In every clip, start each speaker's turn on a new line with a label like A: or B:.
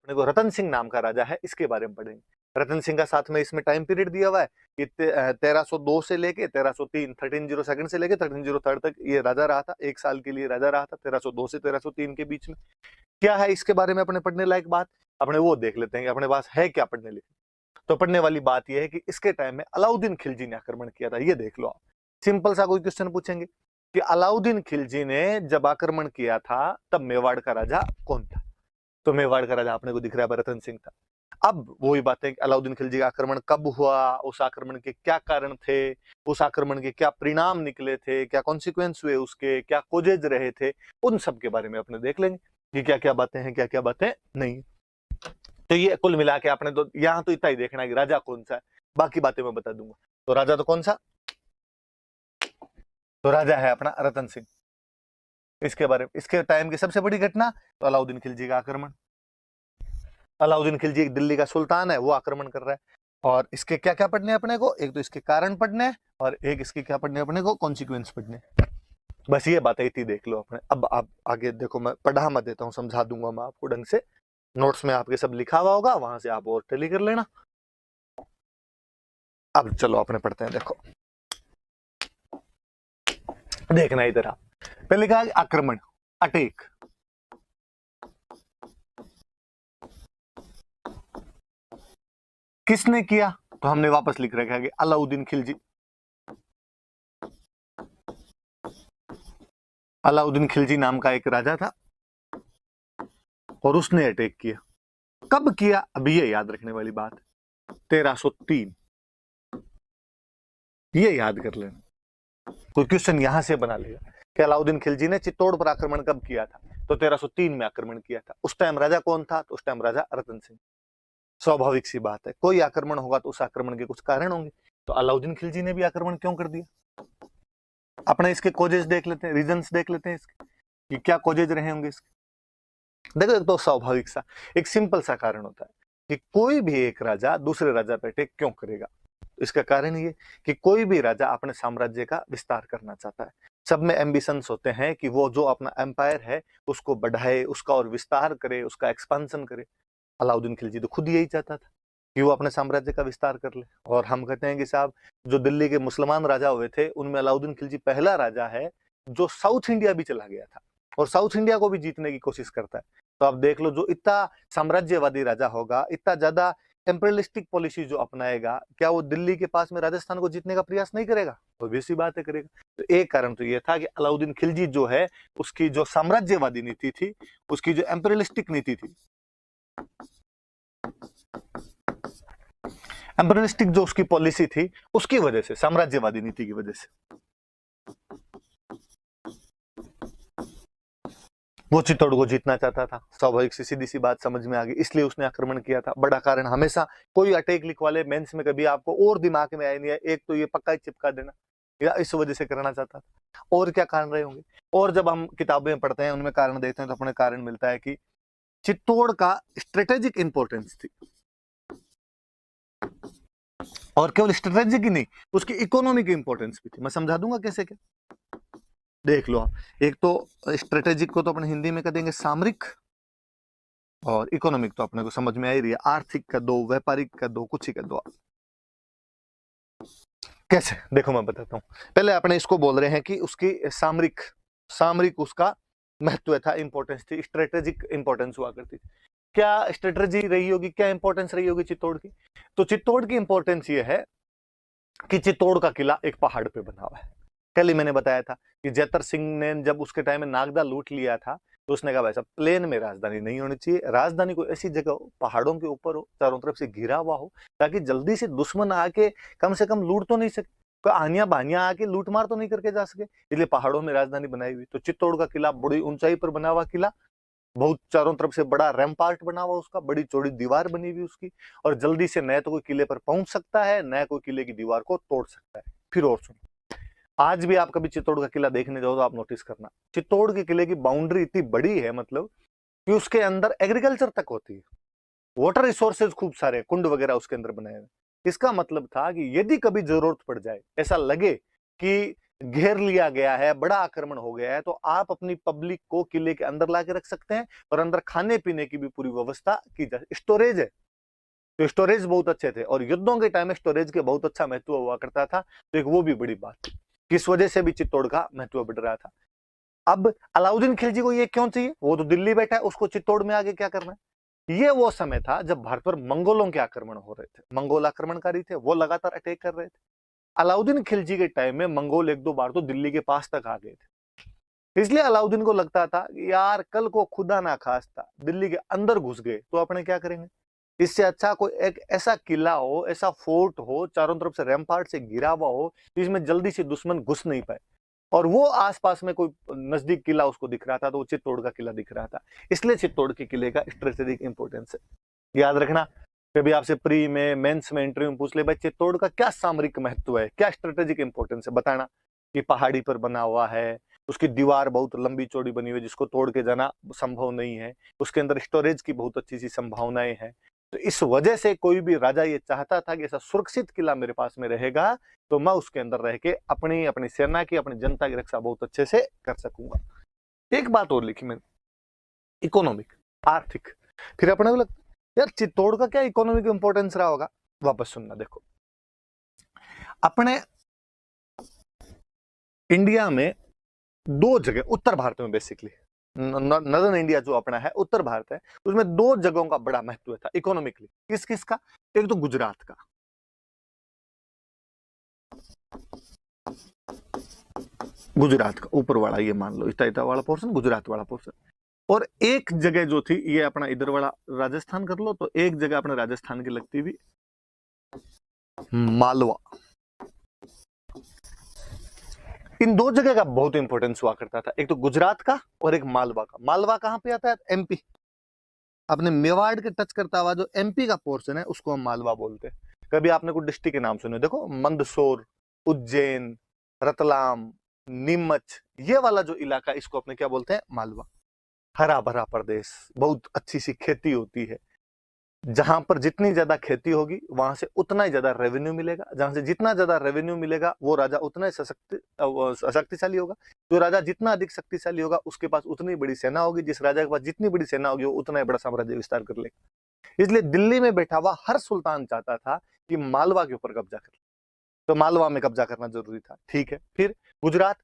A: अपने को रतन सिंह नाम का राजा है, इसके बारे में पढ़ेंगे। रतन सिंह का साथ में इसमें टाइम पीरियड दिया हुआ है कि 1302 से लेके 1303, 1302 से लेके 1303 तक ये राजा रहा था, 1 साल के लिए राजा रहा था 1302 से 1303 के बीच में। क्या है इसके बारे में अपने पढ़ने लायक बात, अपने वो देख लेते हैं कि अपने पास है क्या पढ़ने लायक। तो पढ़ने वाली बात यह है कि इसके टाइम में अलाउद्दीन खिलजी ने आक्रमण किया था। ये देख लो आप, सिंपल सा कोई क्वेश्चन पूछेंगे कि अलाउद्दीन खिलजी ने जब आक्रमण किया था तब मेवाड़ का राजा कौन था, तो मेवाड़ का राजा अपने को दिख रहा है रतन सिंह था। अब वही बात है कि अलाउद्दीन खिलजी का आक्रमण कब हुआ, उस आक्रमण के क्या कारण थे, उस आक्रमण के क्या परिणाम निकले थे, क्या कॉन्सिक्वेंस हुए उसके, क्या कोजेज रहे थे, उन सब के बारे में अपने देख लेंगे कि क्या क्या बातें हैं, क्या क्या बातें नहीं। तो ये कुल मिला के आपने तो यहाँ तो इतना ही देखना है कि राजा कौन सा है, बाकी बातें मैं बता दूंगा। तो राजा तो कौन सा, तो राजा है अपना रतन सिंह। इसके बारे में, इसके टाइम की सबसे बड़ी घटना तो अलाउद्दीन खिलजी का आक्रमण। अलाउद्दीन खिलजी दिल्ली का सुल्तान है, वो आक्रमण कर रहा है। और इसके क्या क्या पढ़ने अपने को, एक तो इसके कारण पढ़ने हैं और एक इसके क्या पढ़ने अपने को, कॉन्सिक्वेंस पढ़ने। बस ये बातें इतनी देख लो अपने। अब आप आगे देखो, मैं पढ़ा मत देता हूँ, समझा दूंगा मैं आपको ढंग से। नोट्स में आपके सब लिखा हुआ होगा, वहां से आप और टैली कर लेना। अब चलो अपने पढ़ते हैं। देखो देखना इधर आप, पहले कहा आक्रमण, अटैक। किसने किया, तो हमने वापस लिख रखा है कि अलाउद्दीन खिलजी। अलाउद्दीन खिलजी नाम का एक राजा था और उसने अटैक किया। कब किया, अभी ये याद रखने वाली बात, 1303। ये याद कर लेना, कोई क्वेश्चन यहां से बना लेगा कि अलाउद्दीन खिलजी ने चित्तौड़ पर आक्रमण कब किया था, तो 1303 में आक्रमण किया था। उस टाइम राजा कौन था, तो उस टाइम राजा रतन सिंह। स्वाभाविक सी बात है, कोई आक्रमण होगा तो उस आक्रमण के कुछ कारण होंगे। तो अलाउद्दीन खिलजी ने भी आक्रमण क्यों कर दिया, अपने इसके कोजेज देख लेते हैं, रीजंस देख लेते हैं इसके कि क्या कोजेज रहे होंगे इसके। देखो एक तो स्वाभाविक सा, एक सिंपल सा कारण होता है कि कोई भी एक राजा दूसरे राजा पे अटैक क्यों करेगा। इसका कारण ये कि कोई भी राजा अपने साम्राज्य का विस्तार करना चाहता है। सब में एम्बिशंस होते हैं कि वो जो अपना एम्पायर है उसको बढ़ाए, उसका और विस्तार करे, उसका एक्सपांशन करे। अलाउद्दीन खिलजी तो खुद यही चाहता था कि वो अपने साम्राज्य का विस्तार कर ले। और हम कहते हैं कि साहब, जो दिल्ली के मुसलमान राजा हुए थे उनमें अलाउद्दीन खिलजी पहला राजा है जो साउथ इंडिया भी चला गया था और साउथ इंडिया को भी जीतने की कोशिश करता है। तो आप देख लो, जो इतना साम्राज्यवादी राजा होगा, इतना ज्यादा एम्पेरियलिस्टिक पॉलिसी जो अपनाएगा, क्या वो दिल्ली के पास में राजस्थान को जीतने का प्रयास नहीं करेगा, ऑब्वियस सी बात है करेगा। तो एक कारण तो ये था कि अलाउद्दीन खिलजी जो है उसकी जो साम्राज्यवादी नीति थी, उसकी जो एम्पेरियलिस्टिक नीति थी, एम्पेरियलिस्टिक जो उसकी पॉलिसी थी, उसकी वजह से, साम्राज्यवादी नीति की वजह से वो चित्तौड़ को जीतना चाहता था। स्वाभाविक सी सीधी सी बात समझ में आ गई, इसलिए उसने आक्रमण किया था। बड़ा कारण हमेशा कोई अटैक लिखवा ले मेंस में, कभी आपको और दिमाग में आया नहीं है, एक तो ये पक्का ही चिपका देना, या इस वजह से करना चाहता था। और क्या कारण रहे होंगे, और जब हम किताबें पढ़ते हैं उनमें कारण देखते हैं तो अपने कारण मिलता है कि चित्तौड़ का स्ट्रेटेजिक इंपॉर्टेंस थी। और केवल स्ट्रेटेजिक ही नहीं, उसकी इकोनॉमिक इंपॉर्टेंस भी थी। मैं समझा दूंगा कैसे क्या, देख लो आप। एक तो स्ट्रेटेजिक को तो अपने हिंदी में कह देंगे सामरिक, और इकोनॉमिक तो अपने को समझ में आ ही रही है, आर्थिक का दो, व्यापारिक का दो, कुछ ही का दो। कैसे, देखो मैं बताता हूँ। पहले अपने इसको बोल रहे हैं कि उसकी सामरिक, सामरिक उसका महत्व था, इंपॉर्टेंस थी, स्ट्रेटेजिक इंपॉर्टेंस हुआ करती थी। क्या स्ट्रेटेजी रही होगी, क्या इंपॉर्टेंस रही होगी चित्तौड़ की, तो चित्तौड़ की इंपॉर्टेंस ये है कि चित्तौड़ का किला एक पहाड़ पे बना हुआ है। कल ही मैंने बताया था कि जैतर सिंह ने जब उसके टाइम में नागदा लूट लिया था तो उसने कहा वैसा प्लेन में राजधानी नहीं होनी चाहिए, राजधानी को ऐसी जगह हो, पहाड़ों के ऊपर हो, चारों तरफ से घिरा हुआ हो, ताकि जल्दी से दुश्मन आके कम से कम लूट तो नहीं सके, कोई आनिया बानिया आके लूट मार तो नहीं करके जा सके, इसलिए पहाड़ों में राजधानी बनाई हुई। तो चित्तौड़ का किला बड़ी ऊंचाई पर बना हुआ किला, बहुत चारों तरफ से बड़ा रैम्पार्ट बना हुआ उसका, बड़ी चौड़ी दीवार बनी हुई उसकी, और जल्दी से न तो कोई किले पर पहुंच सकता है, न कोई किले की दीवार को तोड़ सकता है। फिर और सुनो, आज भी आप कभी चित्तौड़ का किला देखने जाओ तो आप नोटिस करना, चित्तौड़ के किले की बाउंड्री इतनी बड़ी है, मतलब कि उसके अंदर एग्रीकल्चर तक होती है, वाटर रिसोर्सेज खूब सारे, कुंड वगैरह उसके अंदर बनाए हुए। इसका मतलब था कि यदि कभी जरूरत पड़ जाए, ऐसा लगे कि घेर लिया गया है, बड़ा आक्रमण हो गया है, तो आप अपनी पब्लिक को किले के अंदर ला के रख सकते हैं और अंदर खाने पीने की भी पूरी व्यवस्था की जाए। स्टोरेज है, तो स्टोरेज बहुत अच्छे थे और युद्धों के टाइम में स्टोरेज के बहुत अच्छा महत्व हुआ करता था। तो एक वो भी बड़ी बात थी, किस वजह से भी चित्तौड़ का महत्व बढ़ रहा था। अब अलाउद्दीन खिलजी को ये क्यों चाहिए? वो तो दिल्ली बैठा है, उसको चित्तौड़ में आगे क्या करना है? ये वो समय था जब भारत पर मंगोलों के आक्रमण हो रहे थे, मंगोल आक्रमणकारी थे, वो लगातार अटैक कर रहे थे। अलाउद्दीन खिलजी के टाइम में मंगोल एक दो बार तो दिल्ली के पास तक आ गए थे, इसलिए अलाउद्दीन को लगता था कि यार कल को खुदा ना खास्ता दिल्ली के अंदर घुस गए तो अपने क्या करेंगे? इससे अच्छा कोई एक ऐसा किला हो, ऐसा फोर्ट हो, चारों तरफ से रैम्पार्ट से घिरा हुआ हो, जिसमें जल्दी से दुश्मन घुस नहीं पाए। और वो आसपास में कोई नजदीक किला उसको दिख रहा था, तो वो चित्तौड़ का किला दिख रहा था। इसलिए चित्तौड़ के किले का स्ट्रेटेजिक इंपोर्टेंस है। याद रखना, कभी आपसे प्री में, मेंस में, इंटरव्यू में पूछ ले, भाई चित्तौड़ का क्या सामरिक महत्व है, क्या स्ट्रेटेजिक इंपोर्टेंस है, बताना। कि पहाड़ी पर बना हुआ है, उसकी दीवार बहुत लंबी चौड़ी बनी हुई है, जिसको तोड़ के जाना संभव नहीं है, उसके अंदर स्टोरेज की बहुत अच्छी सी संभावनाएं हैं। तो इस वजह से कोई भी राजा ये चाहता था कि ऐसा सुरक्षित किला मेरे पास में रहेगा, तो मैं उसके अंदर रह के अपनी अपनी सेना की, अपनी जनता की रक्षा बहुत अच्छे से कर सकूंगा। एक बात और लिखी मैंने, इकोनॉमिक, आर्थिक। फिर अपने को लगता यार चित्तौड़ का क्या इकोनॉमिक इंपोर्टेंस रहा होगा? वापस सुनना, देखो अपने इंडिया में दो जगह, उत्तर भारत में बेसिकली, नॉर्दर्न इंडिया जो अपना है, उत्तर भारत है, उसमें दो जगहों का बड़ा महत्व था इकोनॉमिकली। किस किस का? एक तो गुजरात का, गुजरात का ऊपर वाला, ये मान लो इतना वाला पोर्शन, गुजरात वाला पोर्शन। और एक जगह जो थी, ये अपना इधर वाला राजस्थान कर लो, तो एक जगह अपने राजस्थान की लगती हुई मालवा। इन दो जगह का बहुत इंपॉर्टेंस हुआ करता था, एक तो गुजरात का और एक मालवा का। मालवा कहां पे आता है? एमपी, अपने मेवाड़ के टच करता हुआ जो एमपी का पोर्शन है, उसको हम मालवा बोलते हैं। कभी आपने कुछ डिस्ट्रिक्ट के नाम सुने? देखो मंदसौर, उज्जैन, रतलाम, नीमच, ये वाला जो इलाका, इसको अपने क्या बोलते हैं? मालवा। हरा भरा प्रदेश, बहुत अच्छी सी खेती होती है। जहां पर जितनी ज्यादा खेती होगी वहां से उतना ही ज्यादा रेवेन्यू मिलेगा, जहां से जितना ज्यादा रेवेन्यू मिलेगा वो राजा उतना ही शक्तिशाली होगा। जो राजा जितना अधिक शक्तिशाली होगा उसके पास उतनी बड़ी सेना होगी, जिस राजा के पास जितनी बड़ी सेना होगी वो उतना ही बड़ा साम्राज्य विस्तार कर लेगा। इसलिए दिल्ली में बैठा हुआ हर सुल्तान चाहता था कि मालवा के ऊपर कब्जा कर ले, तो मालवा में कब्जा करना जरूरी था। ठीक है, फिर गुजरात,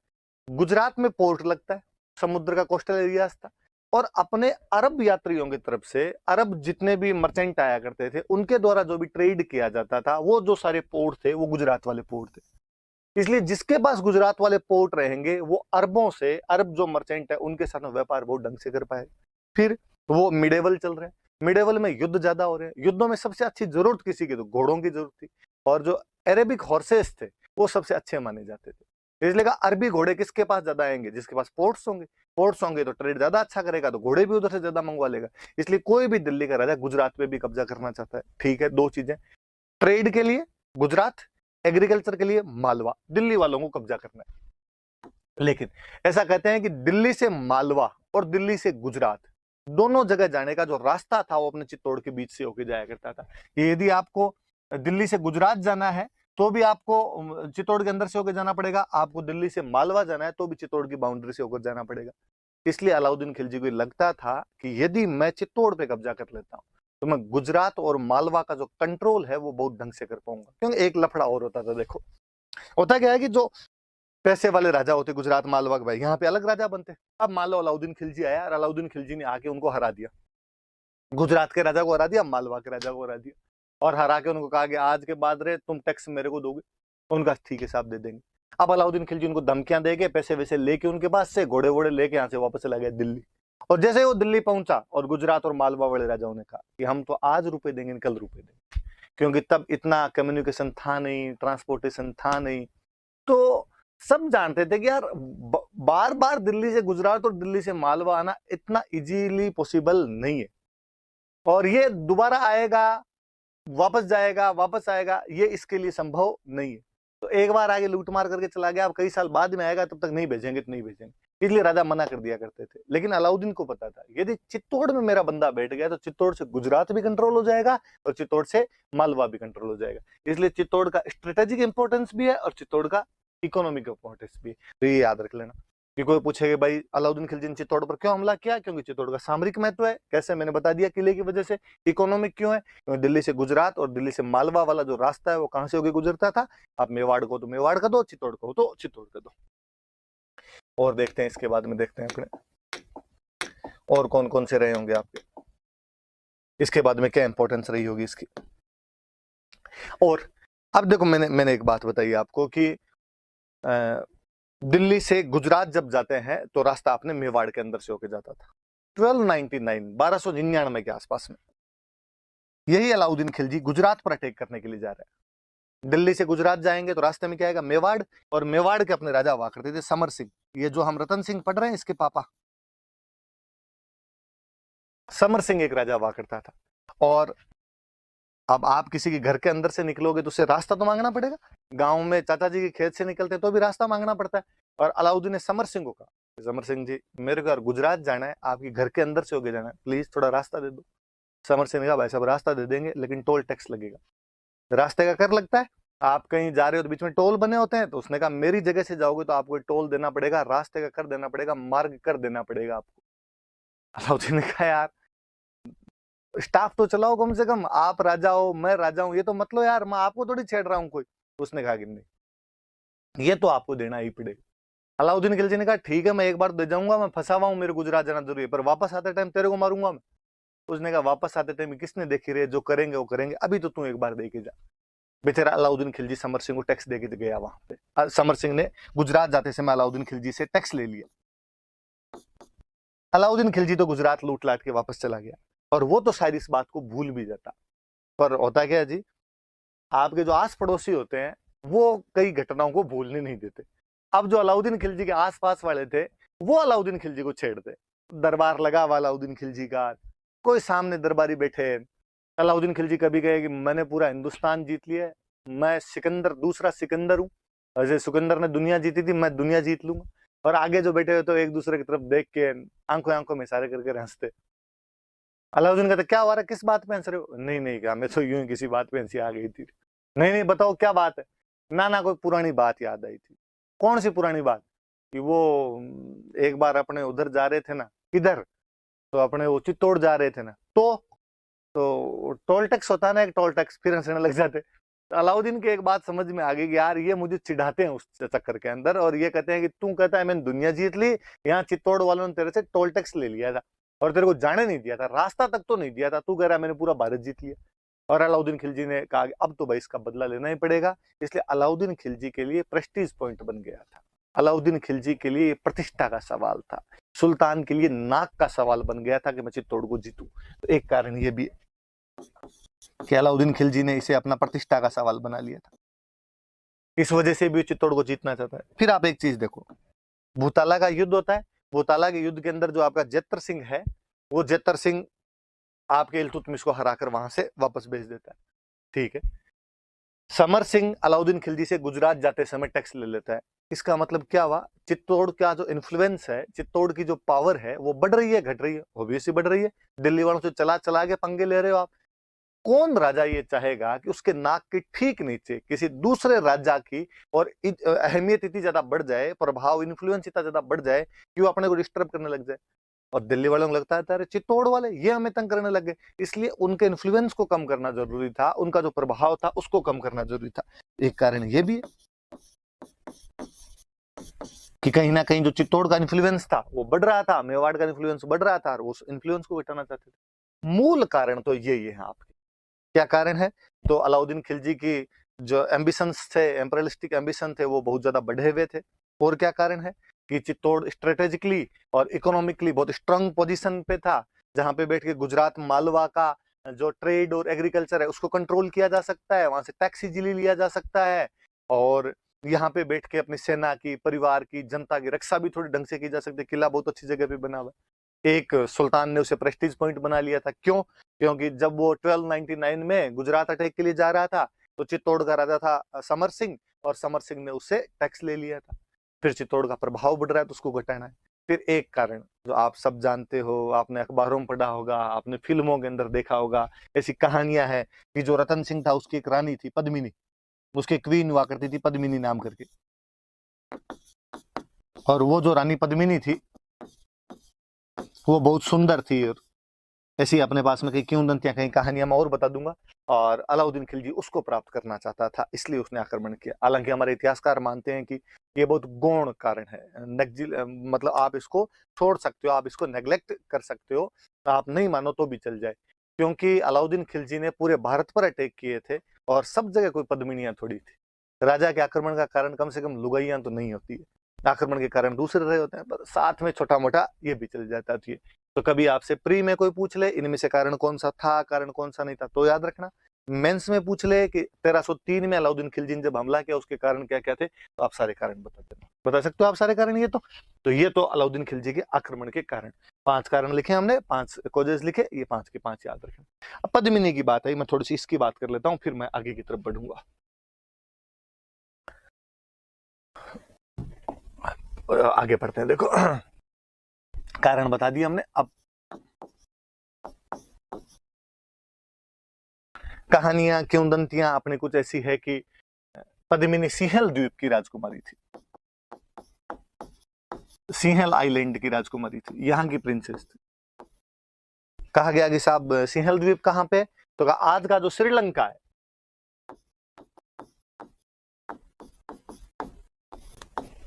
A: गुजरात में पोर्ट लगता है, समुद्र का कोस्टल एरिया था, और अपने अरब यात्रियों की तरफ से, अरब जितने भी मर्चेंट आया करते थे उनके द्वारा जो भी ट्रेड किया जाता था, वो जो सारे पोर्ट थे वो गुजरात वाले पोर्ट थे। इसलिए जिसके पास गुजरात वाले पोर्ट रहेंगे वो अरबों से, अरब जो मर्चेंट है उनके साथ में व्यापार बहुत ढंग से कर पाए। फिर वो मिडेवल चल रहे हैं, मिडेवल में युद्ध ज्यादा हो रहे हैं, युद्धों में सबसे अच्छी जरूरत किसी की? तो घोड़ों की जरूरत थी, और जो अरेबिक हॉर्सेस थे वो सबसे अच्छे माने जाते थे। इसलिए कहा अरबी घोड़े किसके पास ज्यादा आएंगे? जिसके पास पोर्ट्स होंगे, पोर्ट्स होंगे तो ट्रेड ज्यादा अच्छा करेगा, तो घोड़े भी उधर से ज्यादा मंगवा लेगा। इसलिए कोई भी दिल्ली का राजा गुजरात पे भी कब्जा करना चाहता है। ठीक है, दो चीजें, ट्रेड के लिए गुजरात, एग्रीकल्चर के लिए मालवा, दिल्ली वालों को कब्जा करना है। लेकिन ऐसा कहते हैं कि दिल्ली से मालवा और दिल्ली से गुजरात दोनों जगह जाने का जो रास्ता था वो अपने चित्तौड़ के बीच से होकर जाया करता था। यदि आपको दिल्ली से गुजरात जाना है तो भी आपको चित्तौड़ के अंदर से होकर जाना पड़ेगा, आपको दिल्ली से मालवा जाना है तो भी चित्तौड़ की बाउंड्री से होकर जाना पड़ेगा। इसलिए अलाउद्दीन खिलजी को लगता था कि यदि मैं चित्तौड़ पे कब्जा कर लेता हूं तो मैं गुजरात और मालवा का जो कंट्रोल है वो बहुत ढंग से कर पाऊंगा। क्योंकि एक लफड़ा और होता था, देखो होता क्या है कि जो पैसे वाले राजा होते गुजरात मालवा के, भाई यहाँ पे अलग राजा बनते। अब मान लो अलाउद्दीन खिलजी आया और अलाउद्दीन खिलजी ने आके उनको हरा दिया, गुजरात के राजा को हरा दिया, मालवा के राजा को हरा दिया, और हरा के उनको कहा कि आज के बाद रे तुम टैक्स मेरे को दोगे, उनका ठीक है साहब दे देंगे। अब अलाउद्दीन खिलजी उनको धमकियां देके पैसे वैसे लेके उनके पास से घोड़े वोड़े लेके यहाँ से वापस चला गया दिल्ली। और जैसे वो दिल्ली पहुंचा और गुजरात और मालवा वाले राजाओं ने कहा कि हम तो आज रुपए देंगे, कल रुपए देंगे, क्योंकि तब इतना कम्युनिकेशन था नहीं, ट्रांसपोर्टेशन था नहीं, तो सब जानते थे कि यार बार बार दिल्ली से गुजरात और दिल्ली से मालवा आना इतना इजीली पॉसिबल नहीं है, और ये दोबारा आएगा वापस जाएगा वापस आएगा, ये इसके लिए संभव नहीं है। तो एक बार आगे लूट मार करके चला गया, अब कई साल बाद में आएगा, तब तक नहीं भेजेंगे तो नहीं भेजेंगे, इसलिए राजा मना कर दिया करते थे। लेकिन अलाउद्दीन को पता था यदि चित्तौड़ में मेरा बंदा बैठ गया तो चित्तौड़ से गुजरात भी कंट्रोल हो जाएगा और चित्तौड़ से मालवा भी कंट्रोल हो जाएगा। इसलिए चित्तौड़ का स्ट्रेटेजिक इंपॉर्टेंस भी है और चित्तौड़ का इकोनॉमिक इंपॉर्टेंस भी है। तो ये याद रख लेना कि कोई पूछेगा भाई अलाउद्दीन खिलजी ने चित्तौड़ पर क्यों हमला किया, क्योंकि चित्तौड़ का सामरिक महत्व है। कैसे, मैंने बता दिया, किले की वजह से। इकोनॉमिक क्यों है, क्योंकि दिल्ली से गुजरात और दिल्ली से मालवा वाला जो रास्ता है वो कहां से होकर गुजरता था। आप मेवाड़ को तो मेवाड़ का दो, चित्तौड़ को तो चित्तौड़ का दो। और देखते हैं इसके बाद में, देखते हैं अपने और कौन कौन से रहे होंगे आपके, इसके बाद में क्या इंपॉर्टेंस रही होगी इसकी। और अब देखो, मैंने एक बात बताई आपको कि दिल्ली से गुजरात जब जाते हैं तो रास्ता आपने मेवाड़ के अंदर से होकर जाता था। 1299 के आसपास में यही अलाउद्दीन खिलजी गुजरात पर अटैक करने के लिए जा रहे हैं। दिल्ली से गुजरात जाएंगे तो रास्ते में क्या आएगा, मेवाड़। और मेवाड़ के अपने राजा हुआ करते थे समर सिंह। ये जो हम रतन सिंह पढ़ रहे हैं, इसके पापा समर सिंह एक राजा हुआ करता था। और अब आप किसी के घर के अंदर से निकलोगे तो उससे रास्ता तो मांगना पड़ेगा। गांव में चाचा जी के खेत से निकलते तो भी रास्ता मांगना पड़ता है। और अलाउद्दीन ने समर सिंह को कहा, समर सिंह जी मेरे को गुजरात जाना है, आपके घर के अंदर से होके जाना है, प्लीज थोड़ा रास्ता दे दो। समर सिंह ने कहा भाई साहब रास्ता दे देंगे, लेकिन टोल टैक्स लगेगा। रास्ते का कर लगता है, आप कहीं जा रहे हो तो बीच में टोल बने होते हैं। तो उसने कहा मेरी जगह से जाओगे तो आपको टोल देना पड़ेगा, रास्ते का कर देना पड़ेगा, मार्ग कर देना पड़ेगा आपको। अलाउद्दीन ने कहा यार स्टाफ तो चलाओ कम से कम, आप राजा हो मैं राजा हूं, ये तो मतलब यार मैं आपको थोड़ी छेड़ रहा हूं कोई। उसने कहा कि नहीं ये तो आपको देना ही पड़ेगा। अलाउद्दीन खिलजी ने कहा ठीक है मैं एक बार दे जाऊंगा, मैं फंसा हुआ हूं, मेरे गुजरात जाना जरूरी है, पर वापस आते टाइम तेरे को मारूंगा मैं। उसने कहा वापस आते टाइम किसने देखी रे, जो करेंगे वो करेंगे, अभी तो तू एक बार दे के जा। बेचारा अलाउद्दीन खिलजी समर सिंह को टैक्स दे के गया वहां पे। समर सिंह ने गुजरात जाते समय अलाउद्दीन खिलजी से टैक्स ले लिया। अलाउद्दीन खिलजी तो गुजरात लूट लाट के वापस चला गया, और वो तो शायद इस बात को भूल भी जाता। पर होता क्या है जी, आपके जो आस पड़ोसी होते हैं वो कई घटनाओं को भूलने नहीं देते। अब जो अलाउद्दीन खिलजी के आसपास वाले थे वो अलाउद्दीन खिलजी को छेड़ते। दरबार लगा हुआ अलाउद्दीन खिलजी का, कोई सामने दरबारी बैठे। अलाउद्दीन खिलजी कभी कहे कि मैंने पूरा हिंदुस्तान जीत लिया है, मैं सिकंदर दूसरा सिकंदर हूँ, जैसे सिकंदर ने दुनिया जीती थी मैं दुनिया जीत लूंगा। और आगे जो बैठे हुए तो एक दूसरे की तरफ देख के आंखों आंखों में इशारे करके हंसते। अलाउद्दीन कहते क्या हो रहा है, किस बात पे हंस रहे हो। नहीं नहीं क्या, मैं तो यूं ही किसी बात पे हंसी आ गई थी। नहीं नहीं बताओ क्या बात है। ना ना कोई पुरानी बात याद आई थी। कौन सी पुरानी बात, कि वो एक बार अपने उधर जा रहे थे ना, किधर, तो अपने वो चित्तौड़ जा रहे थे ना, तो टोल टैक्स होता है ना एक टोल टैक्स, फिर हंसने लग जाते। तो अलाउद्दीन की एक बात समझ में आ गई कि यार ये मुझे चिढ़ाते हैं उस चक्कर के अंदर, और ये कहते हैं कि तू कहता है मैंने दुनिया जीत ली, यहाँ चित्तौड़ वालों ने तेरे से टोल टैक्स ले लिया था और तेरे को जाने नहीं दिया था, रास्ता तक तो नहीं दिया था, तू कह रहा है मैंने पूरा भारत जीत लिया। और अलाउद्दीन खिलजी ने कहा अब तो भाई इसका बदला लेना ही पड़ेगा। इसलिए अलाउद्दीन खिलजी के लिए प्रेस्टीज पॉइंट बन गया था। अलाउद्दीन खिलजी के लिए प्रतिष्ठा का सवाल था, सुल्तान के लिए नाक का सवाल बन गया था कि मैं चित्तौड़ को जीतूं। तो एक कारण ये भी कि अलाउद्दीन खिलजी ने इसे अपना प्रतिष्ठा का सवाल बना लिया था, इस वजह से भी चित्तौड़ को जीतना चाहता है। फिर आप एक चीज देखो, भूताला का युद्ध होता है, भूताला के युद्ध के अंदर जो आपका जेतर सिंह है, वो जेतर सिंह आपके इल्तुतमिश को हराकर वहां से वापस भेज देता है। ठीक है, समर सिंह अलाउद्दीन खिलजी से गुजरात जाते समय टैक्स ले लेता है। इसका मतलब क्या हुआ, चित्तौड़ का जो इन्फ्लुएंस है, चित्तौड़ की जो पावर है वो बढ़ रही है घट रही है, ऑब्वियसली बढ़ रही है। दिल्ली वालों से चला चला के पंगे ले रहे हो आप। कौन राजा ये चाहेगा कि उसके नाक के ठीक नीचे किसी दूसरे राजा की और अहमियत इतनी ज्यादा बढ़ जाए, प्रभाव इन्फ्लुएंस इतना ज्यादा बढ़ जाए कि वो अपने को डिस्टर्ब करने लग जाए। और दिल्ली वालों को लगता है अरे चित्तौड़ वाले ये हमें तंग करने लग गए, इसलिए उनके इन्फ्लुएंस को कम करना जरूरी था, उनका जो प्रभाव था उसको कम करना जरूरी था। एक कारण ये भी है कि कहीं ना कहीं जो चित्तौड़ का इन्फ्लुएंस था वो बढ़ रहा था, मेवाड़ का इन्फ्लुएंस बढ़ रहा था, और उस इन्फ्लुएंस को घटाना चाहते थे। मूल कारण तो ये है आपके। क्या कारण है, तो अलाउद्दीन खिलजी की जो एम्बिशंस थे, एम्परियलिस्टिक एम्बिशन थे, वो बहुत ज्यादा बढ़े हुए थे। और क्या कारण है कि चित्तौड़ स्ट्रेटेजिकली और इकोनॉमिकली बहुत स्ट्रांग पोजीशन पे था, जहां पे बैठ के गुजरात मालवा का जो ट्रेड और एग्रीकल्चर है उसको कंट्रोल किया जा सकता है, वहां से टैक्स इजीली लिया जा सकता है, और यहाँ पे बैठ के अपनी सेना की, परिवार की, जनता की रक्षा भी थोड़ी ढंग से की जा सकती है। किला बहुत अच्छी जगह पे बना हुआ है। एक सुल्तान ने उसे प्रेस्टीज पॉइंट बना लिया था। क्यों, क्योंकि जब वो 1299 में गुजरात अटैक के लिए जा रहा था तो चित्तौड़ का राजा था समर सिंह, और समर सिंह ने उससे टैक्स ले लिया था। फिर चित्तौड़ का प्रभाव बढ़ रहा है तो उसको घटाना है। फिर एक कारण जो आप सब जानते हो, आपने अखबारों में पढ़ा होगा, आपने फिल्मों के अंदर देखा होगा, ऐसी कहानियां हैं कि जो रतन सिंह था उसकी एक रानी थी पद्मिनी, उसकी क्वीन हुआ करती थी पद्मिनी नाम करके। और वो जो रानी पद्मिनी थी वो बहुत सुंदर थी। और ऐसी अपने पास में कई किंवदंतियां, कई कहानियां मैं और बता दूंगा। और अलाउद्दीन खिलजी उसको प्राप्त करना चाहता था, इसलिए उसने आक्रमण किया। हालांकि हमारे इतिहासकार मानते हैं कि ये बहुत गौण कारण है, मतलब आप इसको छोड़ सकते हो, आप इसको नेग्लेक्ट कर सकते हो, आप नहीं मानो तो भी चल जाए। क्योंकि अलाउद्दीन खिलजी ने पूरे भारत पर अटैक किए थे और सब जगह कोई पद्मिनियां थोड़ी थी। राजा के आक्रमण का कारण कम से कम लुगाइयां तो नहीं होती है, आक्रमण के कारण दूसरे रहे होते हैं, पर साथ में छोटा मोटा ये भी चल जाता थी। तो कभी आपसे प्री में कोई पूछ ले इनमें से कारण कौन सा था, कारण कौन सा नहीं था, तो याद रखना। मेंस में पूछ ले कि 1303 में अलाउद्दीन खिलजी ने जब हमला किया उसके कारण क्या क्या थे, तो आप सारे कारण बता देना। बता सकते हो आप सारे कारण? ये तो अलाउद्दीन खिलजी के आक्रमण के कारण 5 कारण लिखे हमने, 5 कॉजेज लिखे, ये 5 के 5 याद रखें। अब पद्मिनी की बात आई, मैं थोड़ी सी इसकी बात कर लेता हूं, फिर मैं आगे की तरफ बढ़ूंगा। आगे बढ़ते हैं। देखो कारण बता दिया हमने, अब कहानियां किंवदंतियां अपने कुछ ऐसी है कि पद्मिनी सिंहल द्वीप की राजकुमारी थी, सिंहल आइलैंड की राजकुमारी थी, यहाँ की प्रिंसेस थी। कहा गया कि साहब सिंहल द्वीप कहां पे, तो आज का जो श्रीलंका है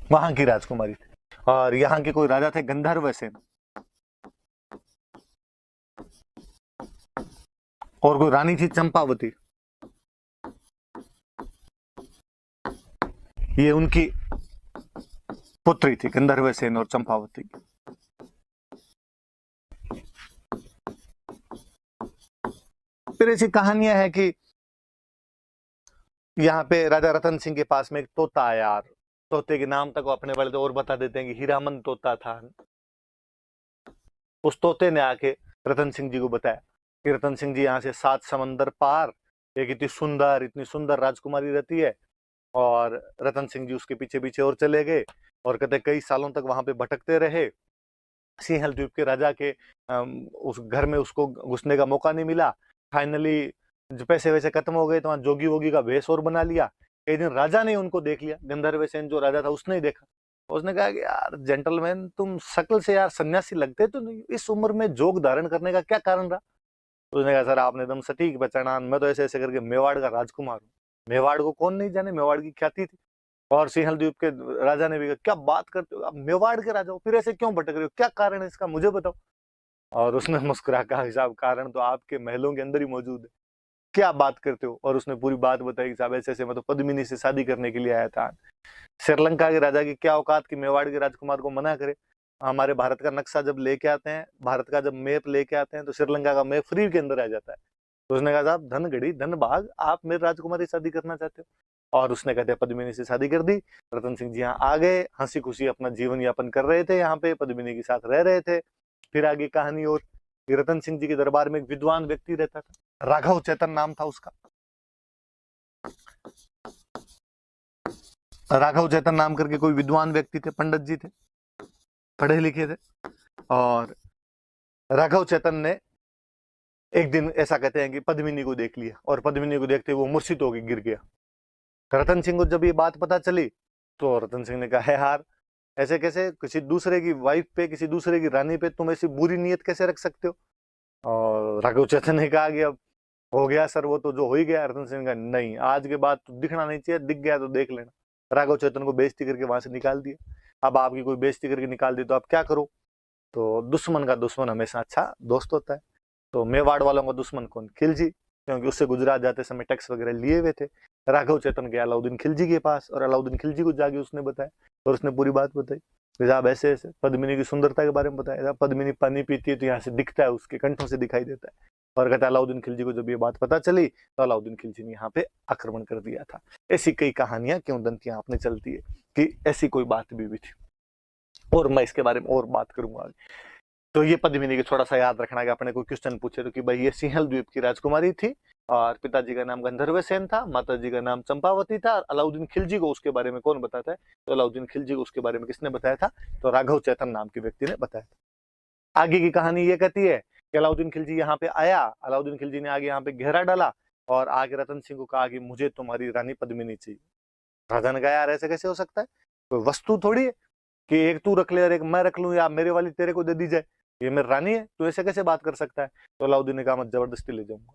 A: वहां की राजकुमारी थी। और यहाँ के कोई राजा थे गंधर्वसेन, और कोई रानी थी चंपावती, ये उनकी पुत्री थी गंधर्वसेन और चंपावती। फिर ऐसी कहानियां है कि यहाँ पे राजा रतन सिंह के पास में एक तोता आया, यार तोते के नाम तक वो अपने वाले तो और बता देते हैं कि हीरामन तोता था। उस तोते ने आके रतन सिंह जी को बताया कि रतन सिंह जी यहाँ से 7 समंदर पार एक इतनी सुंदर राजकुमारी रहती है। और रतन सिंह जी उसके पीछे पीछे और चले गए, और कहते कई सालों तक वहां पे भटकते रहे। सिंहल द्वीप के राजा के उस घर में उसको घुसने का मौका नहीं मिला। फाइनली जो पैसे वैसे खत्म हो गए तो वहां जोगी वोगी का भेष और बना लिया। एक दिन राजा ने उनको देख लिया, गंधर्व सेन जो राजा था उसने ही देखा। उसने कहा कि यार जेंटलमैन, तुम शक्ल से यार सन्यासी लगते तो नहीं, इस उम्र में जोग धारण करने का क्या कारण रहा? उसने कहा सर आपने एकदम सटीक पहचाना, मैं तो ऐसे ऐसे करके मेवाड़ का राजकुमार हूँ। मेवाड़ को कौन नहीं जाने, मेवाड़ की ख्याति थी। और सिंहल द्वीप के राजा ने भी कहा क्या बात करते हो, आप मेवाड़ के राजा हो, फिर ऐसे क्यों भटक रहे हो, क्या कारण है इसका मुझे बताओ। और उसने मुस्कुरा कहा साहब कारण तो आपके महलों के अंदर ही मौजूद है, क्या बात करते हो। और उसने पूरी बात बताई कि साहब ऐसे ऐसे मैं तो पद्मिनी से शादी करने के लिए आया था। श्रीलंका के राजा की क्या औकात कि मेवाड़ के राजकुमार को मना करे। हमारे भारत का नक्शा जब लेके आते हैं, भारत का जब मैप लेके आते हैं, तो श्रीलंका का मैप फ्री के अंदर आ जाता है। तो उसने कहा साहब धन घड़ी धन भाग, आप मेरे राजकुमारी से शादी करना चाहते हो। और उसने कहते पद्मिनी से शादी कर दी। रतन सिंह जी यहाँ आ गए, हंसी खुशी अपना जीवन यापन कर रहे थे, यहाँ पे पद्मिनी के साथ रह रहे थे। फिर आगे कहानी और, रतन सिंह जी के दरबार में एक विद्वान व्यक्ति रहता था, राघव चेतन नाम था उसका। राघव चेतन नाम करके कोई विद्वान व्यक्ति थे, पंडित जी थे, पढ़े लिखे थे। और राघव चेतन ने एक दिन ऐसा कहते हैं कि पद्मिनी को देख लिया, और पद्मिनी को देखते वो मूर्छित होकर गिर गया। रतन सिंह को जब ये बात पता चली तो रतन सिंह ने कहा है यार ऐसे कैसे, किसी दूसरे की वाइफ पे, किसी दूसरे की रानी पे तुम ऐसी बुरी नीयत कैसे रख सकते हो। और राघव चेतन ने कहा कि अब हो गया सर, वो तो जो हो ही गया। रतन सिंह का नहीं, आज के बाद तो दिखना नहीं चाहिए, दिख गया तो देख लेना। राघव चेतन को बेइज्जती करके वहां से निकाल दिया। अब आपकी कोई बेइज्जती करके निकाल दी तो आप क्या करो। तो दुश्मन का दुश्मन हमेशा अच्छा दोस्त होता है। तो मेवाड़ वालों का दुश्मन कौन, खिलजी, क्योंकि उससे गुजरात जाते समय टैक्स वगैरह लिए हुए थे। राघव चेतन गया अलाउद्दीन खिलजी के पास, और अलाउद्दीन खिलजी को जाके उसने बताया, और उसने पूरी बात बताई। साहब ऐसे ऐसे पद्मिनी की सुंदरता के बारे में बताया, पद्मिनी पानी पीती है तो यहाँ से दिखता है, उसके कंठों से दिखाई देता है। और कहता है अलाउद्दीन खिलजी को जब ये बात पता चली तो अलाउद्दीन खिलजी ने यहाँ पे आक्रमण कर दिया था। ऐसी कई कहानियां किंवदंतियां आपने चलती है कि ऐसी कोई बात भी थी, और मैं इसके बारे में और बात करूंगा। तो ये पद्मिनी के थोड़ा सा याद रखना कि अपने कोई क्वेश्चन पूछे तो कि भाई ये सिंहल द्वीप की राजकुमारी थी, और पिताजी का नाम गंधर्वसेन था, माताजी का नाम चंपावती था। और अलाउद्दीन खिलजी को उसके बारे में कौन बताता है, तो अलाउद्दीन खिलजी को उसके बारे में किसने बताया था, तो राघव चेतन नाम के व्यक्ति ने बताया था। आगे की कहानी ये कहती है कि अलाउद्दीन खिलजी यहाँ पे आया, अलाउद्दीन खिलजी ने आगे यहाँ पे घेरा डाला, और आगे रतन सिंह को कहा कि मुझे तुम्हारी रानी पद्मिनी चाहिए। राजा ने कहा यार ऐसे कैसे हो सकता है, कोई वस्तु थोड़ी है कि एक तू रख ले और एक मैं रख लूं, या मेरे वाली तेरे को दे दी जाए। ये मेरी रानी है, तू ऐसे कैसे बात कर सकता है? तो अलाउद्दीन ने कहा मैं जबरदस्ती ले जाऊंगा।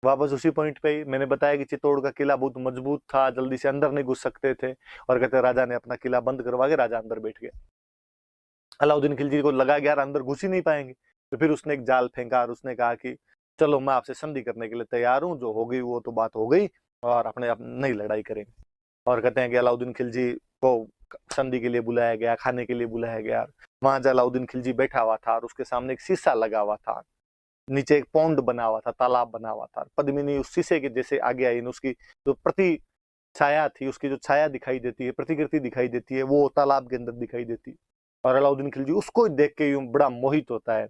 A: वापस उसी पॉइंट पे ही मैंने बताया कि चित्तौड़ का किला बहुत मजबूत था, जल्दी से अंदर नहीं घुस सकते थे, और कहते राजा ने अपना किला बंद करवा के राजा अंदर बैठ गया। अलाउद्दीन खिलजी को लगा कि यार अंदर घुस ही नहीं पाएंगे, तो फिर उसने एक जाल फेंका और उसने कहा कि चलो मैं आपसे संधि करने के लिए तैयार हूँ, जो हो गई वो तो बात हो गई, और अपने आप नई लड़ाई करेंगे। और कहते हैं कि अलाउद्दीन खिलजी को संधि के लिए बुलाया गया, खाने के लिए बुलाया गया। वहां अलाउद्दीन खिलजी बैठा हुआ था और उसके सामने एक शीशा लगा हुआ था, नीचे एक पौंड बना हुआ था, तालाब बना हुआ था। पद्मिनी उस शीशे के जैसे आगे आई, उसकी जो प्रति छाया थी, उसकी जो छाया दिखाई देती है, प्रतिकृति दिखाई देती है, वो तालाब के अंदर दिखाई देती है। और अलाउद्दीन खिलजी उसको देख के यूं बड़ा मोहित होता है।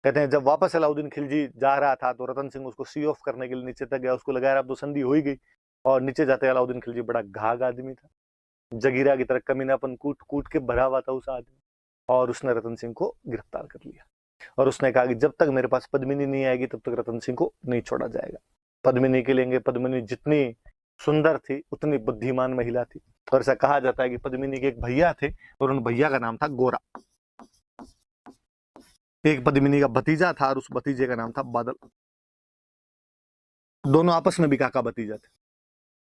A: कहते हैं जब वापस अलाउद्दीन खिलजी जा रहा था तो रतन सिंह उसको सी ऑफ करने के लिए नीचे तक गया, उसको लगाया अब तो संधि हो ही गई। और नीचे जाते अलाउद्दीन खिलजी बड़ा घाघ आदमी था, जगीरा की तरह कमीनापन कूट कूट के भरा हुआ था उस आदमी, और उसने रतन सिंह को गिरफ्तार कर लिया। और उसने कहा कि जब तक मेरे पास पद्मिनी नहीं आएगी तब तक रतन सिंह को नहीं छोड़ा जाएगा। पद्मिनी के लेंगे, पद्मिनी जितनी सुंदर थी उतनी बुद्धिमान महिला थी। और ऐसा कहा जाता है कि पद्मिनी के एक भैया थे और उन भैया का नाम था गोरा। एक पद्मिनी का भतीजा था और उस भतीजे का नाम था बादल। दोनों आपस में भी काका भतीजा थे।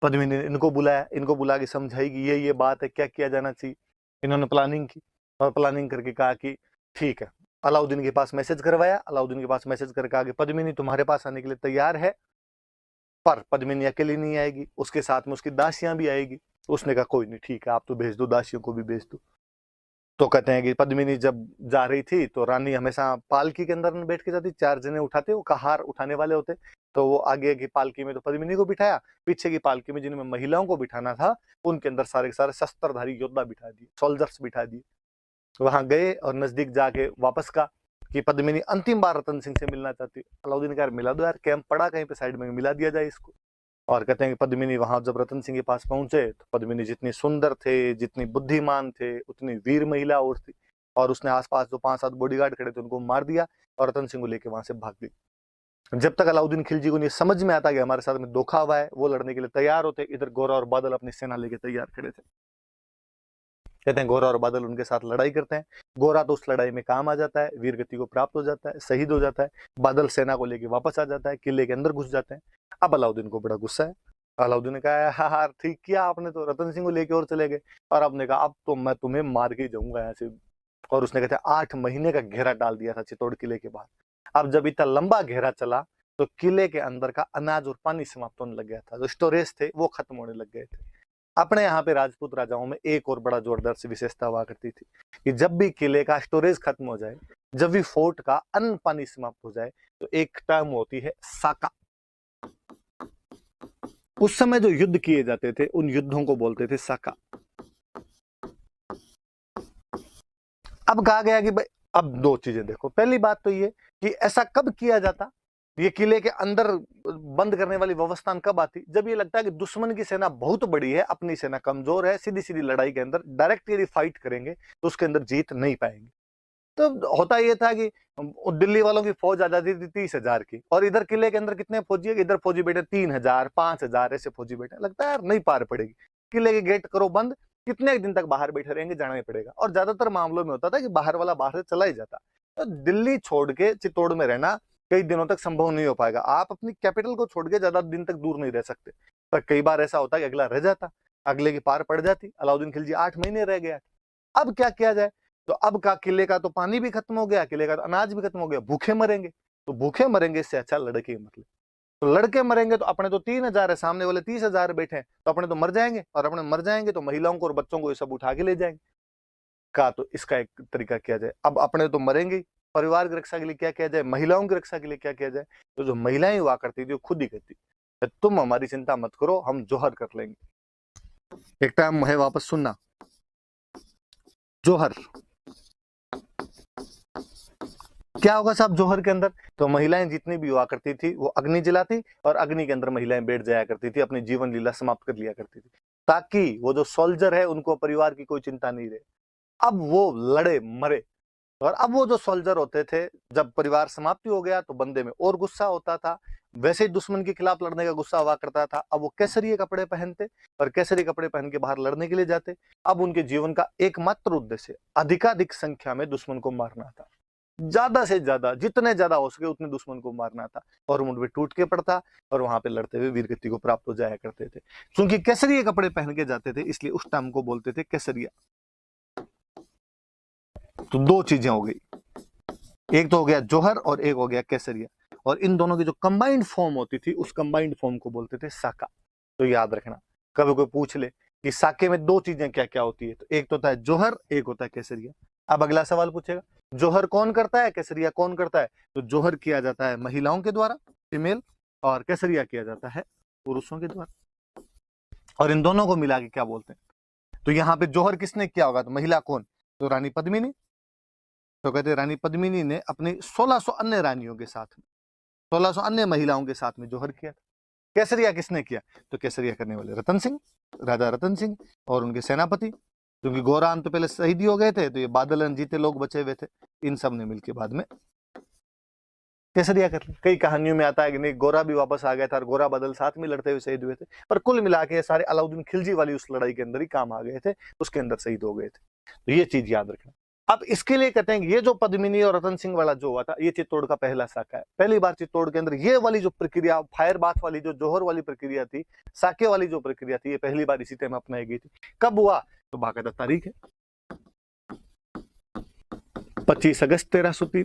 A: पद्मिनी ने इनको बुलाया, इनको बुला के समझाई कि ये बात है, क्या किया जाना चाहिए। इन्होंने प्लानिंग की और प्लानिंग करके कहा कि ठीक है। अलाउद्दीन के पास मैसेज करवाया, अलाउद्दीन के पास मैसेज करके कहा कि पद्मिनी तुम्हारे पास आने के लिए तैयार है, पर पद्मिनी अकेली नहीं आएगी, उसके साथ में उसकी दासियां भी आएगी। उसने कहा कोई नहीं, ठीक है, आप तो भेज दो, दासियों को भी भेज दो। तो कहते हैं कि पद्मिनी जब जा रही थी तो रानी हमेशा पालकी के अंदर बैठ के जाती, 4 जने उठाते, वो कहार उठाने वाले होते। तो वो आगे की पालकी में तो पद्मिनी को बिठाया, पीछे की पालकी में जिनमें महिलाओं को बिठाना था उनके अंदर सारे के सारे शस्त्रधारी योद्धा बिठा दिए, सोल्जर्स बिठा दिए। वहां गए और नजदीक जाके वापस का कि पद्मिनी अंतिम बार रतन सिंह से मिलना चाहती। अलाउद्दीन का मिला दो यार, कैंप पड़ा कहीं पे साइड में, मिला दिया जाए इसको। और कहते हैं कि पद्मिनी वहां जब रतन सिंह के पास पहुंचे तो पद्मिनी जितनी सुंदर थे, जितनी बुद्धिमान थे, उतनी वीर महिला और थी। और उसने आसपास जो 5-7 बॉडीगार्ड खड़े थे उनको मार दिया और रतन सिंह को लेकर वहां से भाग गई। जब तक अलाउद्दीन खिलजी को नहीं समझ में आता कि हमारे साथ में धोखा हुआ है, वो लड़ने के लिए तैयार होते, इधर गोरा और बादल अपनी सेना लेके तैयार खड़े थे। कहते हैं गोरा और बादल उनके साथ लड़ाई करते हैं। गोरा तो उस लड़ाई में काम आ जाता है, वीर गति को प्राप्त हो जाता है, शहीद हो जाता है। बादल सेना को लेके वापस आ जाता है, किले के अंदर घुस जाते हैं। अब अलाउद्दीन को बड़ा गुस्सा है। अलाउद्दीन ने कहा हाँ हाँ ठीक किया आपने, तो रतन सिंह को लेके और चले गए। और आपने कहा अब तो मैं तुम्हें मार के जाऊंगा यहाँ से। और उसने कहते 8 महीने का घेरा डाल दिया था चित्तौड़ किले के बाहर। अब जब इतना लंबा घेरा चला तो किले के अंदर का अनाज और पानी समाप्त होने लग गया था, जो स्टोरेज थे वो खत्म होने लग गए थे। अपने यहाँ पे राजपूत राजाओं में एक और बड़ा जोरदार सी विशेषता हुआ करती थी कि जब भी किले का स्टोरेज खत्म हो जाए, जब भी फोर्ट का अन्न पानी समाप्त हो जाए, तो एक टर्म होती है साका। उस समय जो युद्ध किए जाते थे उन युद्धों को बोलते थे साका। अब कहा गया कि भाई अब 2 चीजें देखो। पहली बात तो ये कि ऐसा कब किया जाता, ये किले के अंदर बंद करने वाली व्यवस्था कब आती, जब ये लगता है कि दुश्मन की सेना बहुत बड़ी है, अपनी सेना कमजोर है, सीधी सीधी लड़ाई के अंदर डायरेक्ट यदि फाइट करेंगे तो उसके अंदर जीत नहीं पाएंगे। तो होता यह था कि दिल्ली वालों की फौज आ जाती थी 30,000 की, और इधर किले के अंदर कितने फौजी है, इधर फौजी बैठे 3,000 5,000 ऐसे फौजी बैठे। लगता है यार नहीं पार पड़ेगी, किले के गेट करो बंद, कितने दिन तक बाहर बैठे रहेंगे, जाना ही पड़ेगा। और ज्यादातर मामलों में होता था कि बाहर वाला बाहर से चला ही जाता। तो दिल्ली छोड़ के चित्तौड़ में रहना कई दिनों तक संभव नहीं हो पाएगा। आप अपनी कैपिटल को छोड़ के ज्यादा दिन तक दूर नहीं रह सकते। पर कई बार ऐसा होता कि अगला रह जाता, अगले की पार पड़ जाती। अलाउद्दीन खिलजी 8 महीने रह गया। अब क्या किया जाए, तो अब का किले का तो पानी भी खत्म हो गया, किले का तो अनाज भी खत्म हो गया, भूखे मरेंगे। तो भूखे मरेंगे इससे अच्छा लड़के मतलब, तो लड़के मरेंगे तो अपने तो 3,000 है, सामने वाले 30,000 बैठे हैं, तो अपने तो मर जाएंगे, और अपने मर जाएंगे तो महिलाओं को और बच्चों को ये सब उठा के ले जाएंगे। का तो इसका एक तरीका किया जाए, अब अपने तो मरेंगे, परिवार की रक्षा के लिए क्या किया जाए, महिलाओं की रक्षा के लिए क्या किया जाए। तो जो महिलाएं हुआ करती थी वो खुद ही कहती तुम हमारी चिंता मत करो, हम जोहर कर लेंगे। एक टाइम है, वापस सुनना, जोहर क्या होगा साहब जोहर के अंदर। तो महिलाएं जितनी भी हुआ करती थी वो अग्नि जलाती, और अग्नि के अंदर महिलाएं बैठ जाया करती थी, अपनी जीवन लीला समाप्त कर लिया करती थी, ताकि वो जो सोल्जर है उनको परिवार की कोई चिंता नहीं रहे। अब वो लड़े मरे, और अब वो जो सोल्जर होते थे, जब परिवार समाप्ति हो गया तो बंदे में और गुस्सा होता था, वैसे ही दुश्मन के खिलाफ लड़ने का गुस्सा हुआ करता था। अब वो केसरिये कपड़े पहनते और केसरी कपड़े पहन के बाहर लड़ने के लिए जाते। अब उनके जीवन का एकमात्र उद्देश्य अधिकाधिक संख्या में दुश्मन को मारना था, ज्यादा से ज्यादा, जितने ज्यादा हो सके उतने दुश्मन को मारना था। और मुंड पे टूट के पड़ता और वहां पे लड़ते हुए वीरगति को प्राप्त हो जाया करते थे। क्योंकि केसरिये कपड़े पहन के जाते थे इसलिए उस टाइम को बोलते थे केसरिया। तो दो चीजें हो गई, एक तो हो गया जौहर और एक हो गया केसरिया। और इन दोनों की जो कंबाइंड फॉर्म होती थी उस कंबाइंड फॉर्म को बोलते थे साका। तो याद रखना, कभी कोई पूछ ले कि साके में दो चीजें क्या क्या होती है, तो एक तो होता है जौहर, एक होता है केसरिया। अब अगला सवाल पूछेगा जौहर कौन करता है, केसरिया कौन करता है? तो जौहर किया जाता है महिलाओं के द्वारा, फीमेल, और केसरिया किया जाता है पुरुषों के द्वारा। और इन दोनों को मिला के क्या बोलते हैं? तो यहाँ पे जौहर किसने किया होगा? तो महिला कौन? तो रानी पद्मिनी। तो कहते रानी पद्मिनी ने अपनी 1600 अन्य रानियों के साथ में, 1600 अन्य महिलाओं के साथ में जौहर किया। केसरिया किसने किया? तो केसरिया करने वाले रतन सिंह, राजा रतन सिंह और उनके सेनापति। क्योंकि गोरान तो पहले शहीद हो गए थे, तो ये बादल अनजीते लोग बचे हुए थे, इन सब ने मिलकर बाद में केसरिया कर लिया। कई कहानियों में आता है कि नहीं, गोरा भी वापस आ गया था और गोरा बादल साथ में लड़ते हुए शहीद हुए थे। पर कुल मिला के सारे अलाउद्दीन खिलजी वाली उस लड़ाई के अंदर ही काम आ गए थे, उसके अंदर शहीद हो गए थे। तो ये चीज याद रखना। अब इसके लिए कहते हैं कि ये जो पद्मिनी और रतन सिंह वाला जो हुआ था, ये चित्तौड़ का पहला साका है। पहली बार चित्तौड़ के अंदर ये वाली जो प्रक्रिया, फायर बाथ वाली जो जौहर वाली प्रक्रिया थी, साके वाली जो प्रक्रिया थी, ये पहली बार इसी टाइम अपनाई गई थी। कब हुआ? तो बाकायदा तारीख है 25 अगस्त 1303।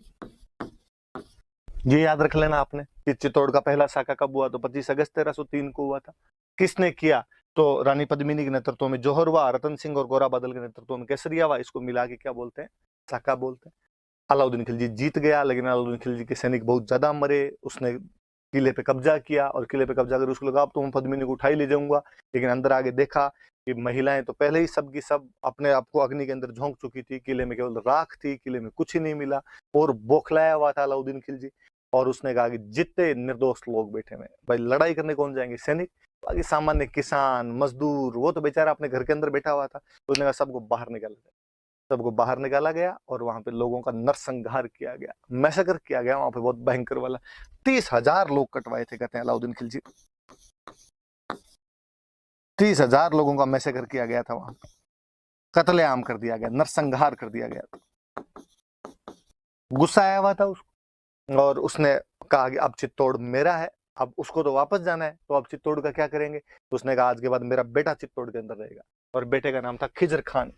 A: ये याद रख लेना आपने कि चित्तौड़ का पहला साका कब हुआ? तो 25 अगस्त 1303 को हुआ था। किसने किया? तो रानी पद्मिनी के नेतृत्व में जौहर हुआ, रतन सिंह और गोरा बादल के नेतृत्व में केसरिया हुआ। इसको मिला के क्या बोलते हैं? साका बोलते हैं। अलाउद्दीन खिलजी जीत गया, लेकिन अलाउद्दीन खिलजी के सैनिक बहुत ज्यादा मरे। उसने किले पे कब्जा किया और किले पे कब्जा कर उसको लगा अब तो मैं पद्मिनी को उठा ही ले जाऊंगा। लेकिन अंदर आगे देखा कि महिलाएं तो पहले ही सब की सब अपने आप को अग्नि के अंदर झोंक चुकी थी। किले में केवल राख थी, किले में कुछ ही नहीं मिला और बौखलाया हुआ था अलाउद्दीन खिलजी। और उसने कहा कि जितने निर्दोष लोग बैठे हुए भाई, लड़ाई करने कौन जाएंगे? सैनिक। बाकी सामान्य किसान मजदूर, वो तो बेचारा अपने घर के अंदर बैठा हुआ था। तो उसने कहा सबको बाहर निकाला जाए। सबको बाहर निकाला गया और वहां पे लोगों का नरसंहार किया गया, मैसेकर किया गया वहां पे, बहुत भयंकर वाला। 30,000 लोग कटवाए थे, कहते हैं अलाउद्दीन खिलजी। 30,000 लोगों का मैसेकर किया गया था वहां पे, कत्लेआम कर दिया गया, नरसंहार कर दिया गया। गुस्सा आया हुआ था उसको और उसने कहा कि अब चित्तौड़ मेरा है, अब उसको तो वापस जाना है, तो अब चित्तौड़ का क्या करेंगे? तो उसने कहा आज के बाद मेरा बेटा चित्तौड़ के अंदर रहेगा। और बेटे का नाम था खिजर खान,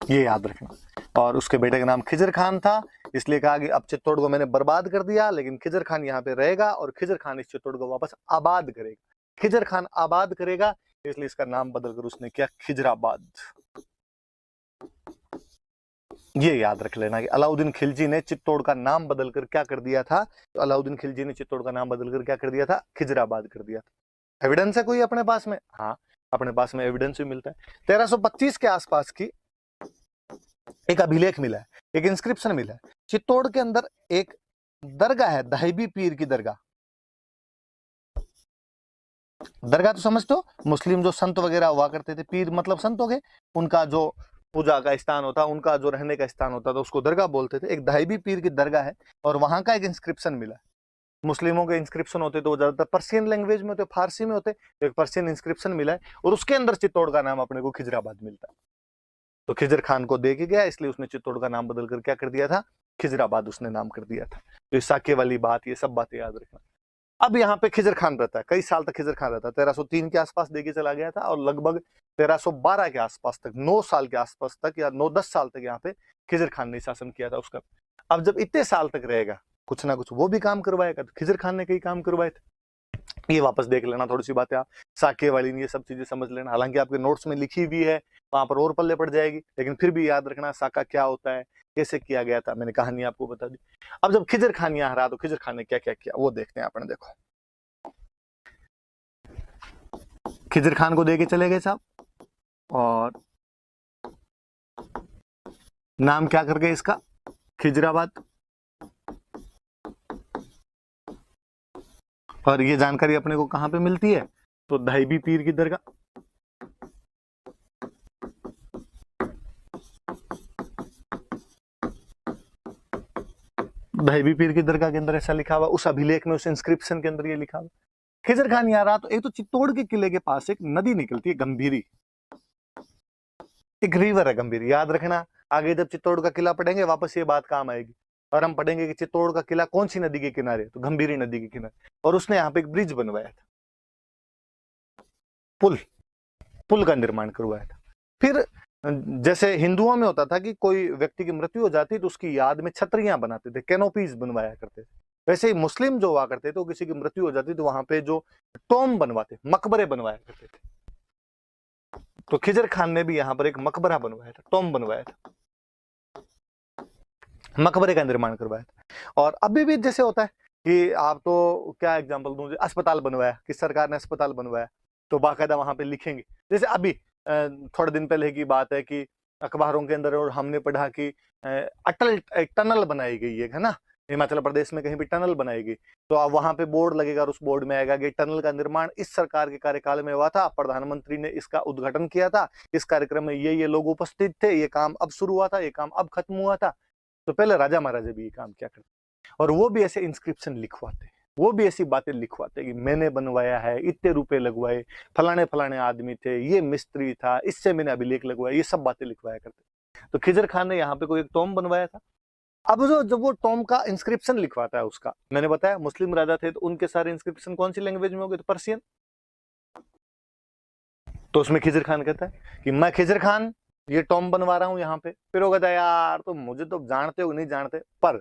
A: ये याद रखना। और उसके बेटे का नाम खिजर खान था, इसलिए कहा कि अब चित्तौड़ को मैंने बर्बाद कर दिया, लेकिन खिजर खान यहाँ पे रहेगा और खिजर खान इस चित्तौड़ को वापस आबाद करेगा। खिजर खान आबाद करेगा, इसलिए इसका नाम बदलकर उसने किया खिजराबाद। ये याद रख लेना कि अलाउद्दीन खिलजी ने चित्तौड़ का नाम बदलकर क्या कर दिया था? तो अलाउद्दीन खिलजी ने चित्तौड़ का नाम बदलकर क्या कर दिया था? खिजराबाद कर दिया था। एविडेंस है कोई अपने पास में? हाँ, अपने पास में एविडेंस भी मिलता है। 1325 के आसपास की एक अभिलेख मिला है, एक इंस्क्रिप्शन मिला है। चित्तौड़ के अंदर एक दरगाह है, दाहिबी पीर की दरगाह। दरगाह तो समझते हो, मुस्लिम जो संत वगैरह हुआ करते थे, पीर मतलब संत हो गए, उनका जो पूजा का स्थान होता, उनका जो रहने का स्थान होता था, उसको दरगाह बोलते थे। एक दाहिबी पीर की दरगाह है और वहां का एक इंस्क्रिप्शन मिला है। मुस्लिमों के इंस्क्रिप्शन होते तो वो ज्यादातर पर्शियन लैंग्वेज में होते, फारसी में होते। तो एक पर्शियन इंस्क्रिप्शन मिला है और उसके अंदर चित्तौड़ का नाम अपने को खिजराबाद मिलता है। तो खिजर खान को दे के गया, इसलिए उसने चित्तौड़ का नाम बदलकर क्या कर दिया था? खिजराबाद उसने नाम कर दिया था। तो इस साके वाली बात, ये सब बातें याद रखना। अब यहाँ पे खिजर खान रहता है, कई साल तक खिजर खान रहता है। 1303 के आसपास देके चला गया था और लगभग 1312 के आसपास तक, 9 साल के आसपास तक या 9-10 साल तक यहाँ पे खिजर खान ने शासन किया था उसका। अब जब इतने साल तक रहेगा, कुछ ना कुछ वो भी काम करवाएगा। तो खिजर खान ने कई काम करवाए थे, ये वापस देख लेना थोड़ी सी बातें आप, साके वाली ये सब चीजें समझ लेना। हालांकि आपके नोट्स में लिखी हुई है, वहां पर और पल्ले पड़ जाएगी, लेकिन फिर भी याद रखना साका क्या होता है, कैसे किया गया था। मैंने कहानी आपको बता दी। अब जब खिजर खान यहाँ रहा तो खिजर खान ने क्या क्या किया वो देखते हैं अपने। देखो, खिजर खान को देके चले गए साहब, और नाम क्या कर गए इसका? खिजराबाद। और ये जानकारी अपने को कहां पे मिलती है? तो दाहिबी पीर की दरगाह। दहबी पीर की दरगाह के अंदर ऐसा लिखा हुआ, उस अभिलेख में, उस इंस्क्रिप्शन के अंदर ये लिखा हुआ। खिजर खान यहाँ रहा तो एक तो चित्तौड़ के किले के पास एक नदी निकलती है गंभीरी, एक रिवर है गंभीरी, याद रखना। आगे जब चित्तौड़ का किला पढ़ेंगे वापस ये बात काम आएगी, और हम पढ़ेंगे कि चित्तौड़ का किला कौन सी नदी के किनारे, तो गंभीरी नदी के किनारे। और उसने यहाँ पे एक ब्रिज बनवाया था, पुल का निर्माण करवाया था। फिर जैसे हिंदुओं में होता था कि कोई व्यक्ति की मृत्यु हो जाती तो उसकी याद में छतरियां बनाते थे, कैनोपीज बनवाया करते थे। वैसे ही मुस्लिम जो हुआ करते थे, तो किसी की मृत्यु हो जाती तो वहां पे जो टॉम बनवाते, मकबरे बनवाया करते थे। तो खिजर खान ने भी यहाँ पर एक मकबरा बनवाया था, टॉम बनवाया था, मकबरे का निर्माण करवाया था। और अभी भी जैसे होता है कि आप तो क्या एग्जांपल दूं, अस्पताल बनवाया, कि सरकार ने अस्पताल बनवाया तो बाकायदा वहां पे लिखेंगे। जैसे अभी थोड़े दिन पहले की बात है कि अखबारों के अंदर और हमने पढ़ा कि अटल एक टनल बनाई गई है ना, हिमाचल प्रदेश में कहीं भी टनल बनाई गई, तो अब वहां पे बोर्ड लगेगा और उस बोर्ड में आएगा कि टनल का निर्माण इस सरकार के कार्यकाल में हुआ था, प्रधानमंत्री ने इसका उद्घाटन किया था, इस कार्यक्रम में ये लोग उपस्थित थे, ये काम अब शुरू हुआ था, ये काम अब खत्म हुआ था। तो पहले राजा महाराजा भी ये काम क्या करते, और वो भी ऐसे इंस्क्रिप्शन लिखवाते, वो भी ऐसी बातें लिखवाते कि मैंने बनवाया है, इतने रुपए लगवाए, फलाने फलाने आदमी थे, ये मिस्त्री था, इससे मैंने अभिलेख लगवाया, ये सब बातें लिखवाया करते। तो खिजर खान ने यहाँ पे कोई एक टॉम बनवाया था। अब जो जब वो टॉम का इंस्क्रिप्शन लिखवाता है, उसका मैंने बताया मुस्लिम राजा थे तो उनके सारे इंस्क्रिप्शन कौन सी लैंग्वेज में हो गए, तो पर्शियन। तो उसमें खिजर खान कहता है कि मैं खिजर खान ये टॉम बनवा रहा हूं यहाँ पे। फिर वो कहता है यार तो मुझे तो जानते हो नहीं जानते, पर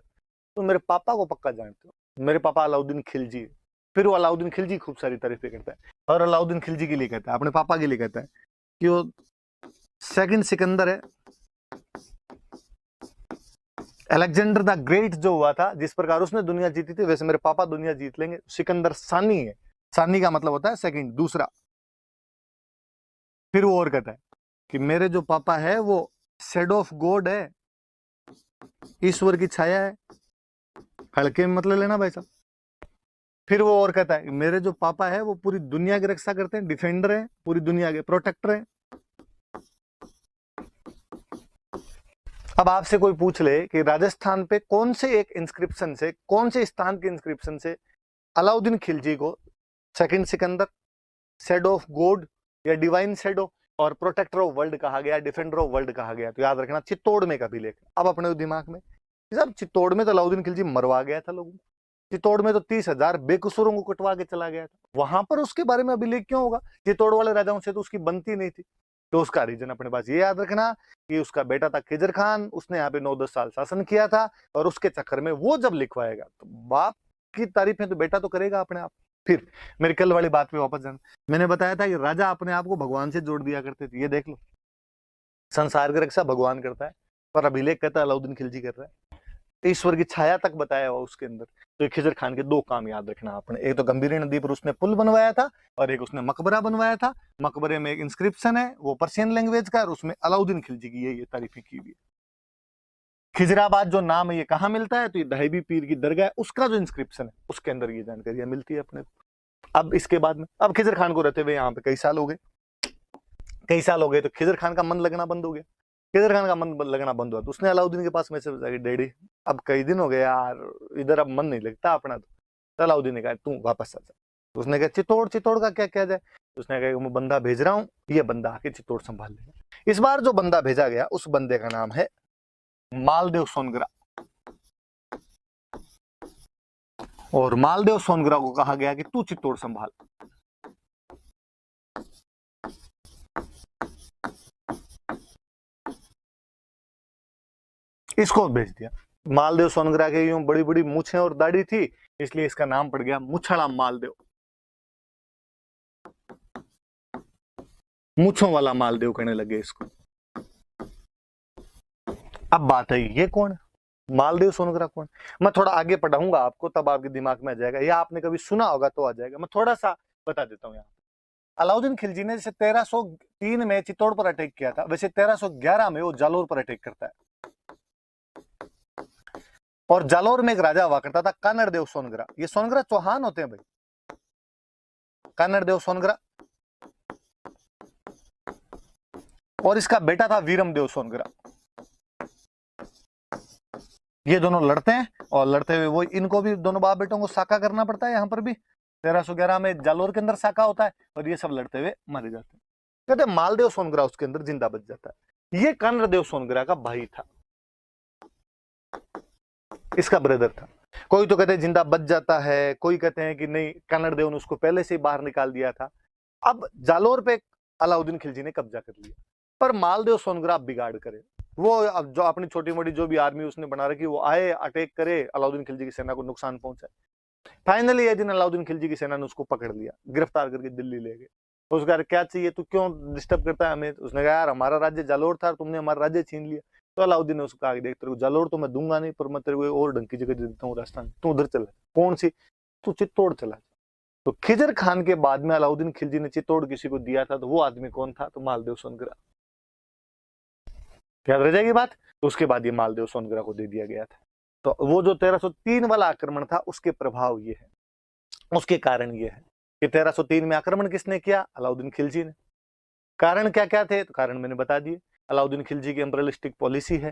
A: तुम मेरे पापा को पक्का जानते हो, मेरे पापा अलाउद्दीन खिलजी है। फिर वो अलाउद्दीन खिलजी खूब सारी तारीफें करता है, और अलाउद्दीन खिलजी के लिए कहता है, अपने पापा के लिए कहता है कि वो सेकंड सिकंदर है, अलेक्जेंडर द ग्रेट जो हुआ था, जिस प्रकार उसने दुनिया जीती थी, वैसे मेरे पापा दुनिया जीत लेंगे। सिकंदर सानी है, सानी का मतलब होता है सेकंड, दूसरा। फिर वो और कहता है कि मेरे जो पापा है वो शेडो ऑफ गॉड है, ईश्वर की छाया है, हल्के में मतलब लेना भाई साहब। फिर वो और कहता है मेरे जो पापा है वो पूरी दुनिया की रक्षा करते हैं, डिफेंडर है, पूरी दुनिया के प्रोटेक्टर है। अब आपसे कोई पूछ ले कि राजस्थान पे कौन से एक इंस्क्रिप्शन से, कौन से स्थान के इंस्क्रिप्शन से अलाउद्दीन खिलजी को second Sikandar, shadow of God या डिवाइन शेडो और प्रोटेक्टर ऑफ वर्ल्ड कहा गया, डिफेंडर ऑफ वर्ल्ड कहा गया, तो याद रखना चित्तौड़ में का भी लेख। अब अपने दिमाग में साहब, चित्तौड़ में तो अलाउद्दीन खिलजी मरवा गया था लोगों को, चित्तौड़ में तो 30,000 बेकसूरों को कटवा के चला गया था, वहां पर उसके बारे में अभिलेख क्यों होगा? चित्तौड़ वाले राजाओं से तो उसकी बनती नहीं थी। तो उसका रीजन अपने पास ये याद रखना कि उसका बेटा था खिजर खान, उसने यहाँ पे 9-10 साल शासन किया था, और उसके चक्कर में वो जब लिखवाएगा तो बाप की तारीफें तो बेटा तो करेगा अपने आप। फिर मेरी कल वाली बात पे वापस जाना, मैंने बताया था कि राजा अपने आप को भगवान से जोड़ दिया करते थे। ये देख लो, संसार की रक्षा भगवान करता है, पर अभिलेख कहता है अलाउद्दीन खिलजी कर रहा है, ईश्वर की छाया तक बताया हुआ उसके अंदर। तो खिजर खान के दो काम याद रखना आपने, एक तो गंभीरी नदी पर उसने पुल बनवाया था, और एक उसने मकबरा बनवाया था। मकबरे में एक इंस्क्रिप्शन है, वो पर्शियन लैंग्वेज का, और उसमें अलाउद्दीन खिलजी की ये तारीफें की हुई है। खिजराबाद जो नाम है ये कहाँ मिलता है, तो ये दहबी पीर की दरगाह है, उसका जो इंस्क्रिप्शन है उसके अंदर ये जानकारियां मिलती है अपने को। अब इसके बाद में, अब खिजर खान को रहते हुए यहाँ पे कई साल हो गए, तो खिजर खान का मन लगना बंद हो गया। खिजर खान का मन लगना बंद हुआ तो उसने अलाउद्दीन के पास मैसेज भेजा कि डैडी अब कई दिन हो गए यार, इधर अब मन नहीं लगता अपना। तो अलाउद्दीन ने कहा तू वापस आ जा। तो उसने कहा चित्तौड़ का क्या किया जाए? उसने कहा मैं बंदा भेज रहा हूँ, ये बंदा आके चित्तौड़ संभाल लेगा। इस बार जो बंदा भेजा गया उस बंदे का नाम है मालदेव सोनग्रा, और मालदेव सोनग्रा को कहा गया कि तू चित्तौड़ संभाल। इसको भेज दिया। मालदेव सोनग्रा के यूं बड़ी बड़ी मूछें और दाढ़ी थी, इसलिए इसका नाम पड़ गया मुछड़ा मालदेव, मूछों वाला मालदेव कहने लगे इसको। अब बात है ये कौन है, मालदेव सोनग्रा कौन? मैं थोड़ा आगे पढ़ाऊंगा आपको, तब आपके दिमाग में आ जाएगा, या आपने कभी सुना होगा तो आ जाएगा। मैं थोड़ा सा बता देता हूँ। यहाँ अलाउद्दीन खिलजी ने जैसे 1303 में चित्तौड़ पर अटैक किया था, वैसे 1311 में वो जालोर पर अटैक करता है। और जालोर में एक राजा हुआ करता था कानड़ देव सोनग्रा। ये सोनग्रा चौहान होते हैं भाई, कानड़ देव सोनग्रा, और इसका बेटा था वीरम देव सोनग्रा। ये दोनों लड़ते हैं और लड़ते हुए वो इनको भी दोनों बाप बेटों को साका करना पड़ता है। यहाँ पर भी 1311 में जालोर के अंदर साका होता है और ये सब लड़ते हुए मारे जाते हैं। कहते हैं मालदेव सोनग्रा उसके अंदर जिंदा बच जाता है। ये कन्नरदेव सोनग्रा का भाई था, इसका ब्रदर था। कोई तो कहते हैं जिंदा बच जाता है, कोई कहते हैं कि नहीं कन्नरदेव ने उसको पहले से ही बाहर निकाल दिया था। अब जालोर पे अलाउद्दीन खिलजी ने कब्जा कर लिया, पर मालदेव सोनग्रा बिगाड़ करे। वो अब जो अपनी छोटी मोटी जो भी आर्मी उसने बना रखी वो आए, अटैक करे, अलाउद्दीन खिलजी की सेना को नुकसान पहुंचाए। फाइनली एक दिन अलाउद्दीन खिलजी की सेना ने उसको पकड़ लिया, गिरफ्तार करके दिल्ली ले गए। तो उसका क्या चाहिए, तू क्यों डिस्टर्ब करता है हमें? उसने कहा यार हमारा राज्य जालोर था, तुमने हमारा राज्य छीन लिया। तो अलाउद्दीन ने उसको कहा देख तेरे को जालोर तो मैं दूंगा नहीं, पर मैं तेरे को और ढंग की जगह दे देता हूँ राजस्थान, तू उधर चला। कौन सी? तू चित्तौड़ चला। तो खिजर खान के बाद में अलाउद्दीन खिलजी ने चित्तौड़ किसी को दिया था, तो वो आदमी कौन था? तो मालदेव सोनग्रा। याद रह जाएगी बात। तो उसके बाद ये मालदेव सोनग्रा को दे दिया गया था। तो वो जो 1303 वाला आक्रमण था उसके प्रभाव ये है, उसके कारण ये है कि 1303 में आक्रमण किसने किया? अलाउद्दीन खिलजी ने। कारण क्या क्या थे? तो कारण मैंने बता दिए। अलाउद्दीन खिलजी की इंपीरियलिस्टिक पॉलिसी है,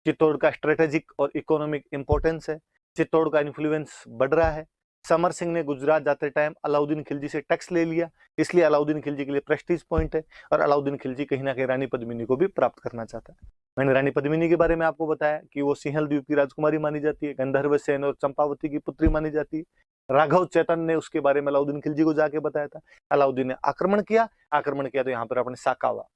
A: चित्तौड़ का स्ट्रेटेजिक और इकोनॉमिक इंपॉर्टेंस है, चित्तौड़ का इन्फ्लुएंस बढ़ रहा है। समर सिंह ने गुजरात जाते टाइम अलाउद्दीन खिलजी से टैक्स ले लिया, इसलिए अलाउद्दीन खिलजी के लिए प्रेस्टीज पॉइंट है। और अलाउद्दीन खिलजी कहीं ना कहीं रानी पद्मिनी को भी प्राप्त करना चाहता है। मैंने रानी पद्मिनी के बारे में आपको बताया कि वो सिंहल द्वीप की राजकुमारी मानी जाती है, गंधर्व सेन और चंपावती की पुत्री मानी जाती है। राघव चेतन ने उसके बारे में अलाउद्दीन खिलजी को जाके बताया था। अलाउद्दीन ने आक्रमण किया तो यहाँ पर अपने साका हुआ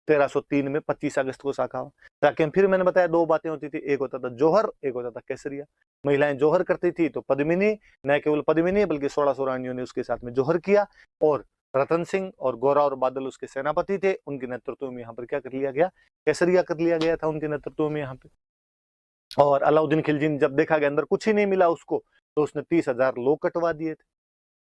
A: 1303 में 25 अगस्त को साका हुआ। साके में फिर मैंने बताया दो बातें होती थी, एक होता था जोहर, एक होता था केसरिया। महिलाएं जोहर करती थी तो पद्मिनी, न केवल पद्मिनी बल्कि 1600 रानियों ने उसके साथ में जोहर किया। और रतन सिंह और गोरा और बादल उसके सेनापति थे, उनके नेतृत्व में यहाँ पर क्या कर लिया गया? केसरिया कर लिया गया था उनके नेतृत्व में यहाँ पे। और अलाउद्दीन खिलजी ने जब देखा कि अंदर कुछ ही नहीं मिला उसको, तो उसने 30,000 लोग कटवा दिए थे,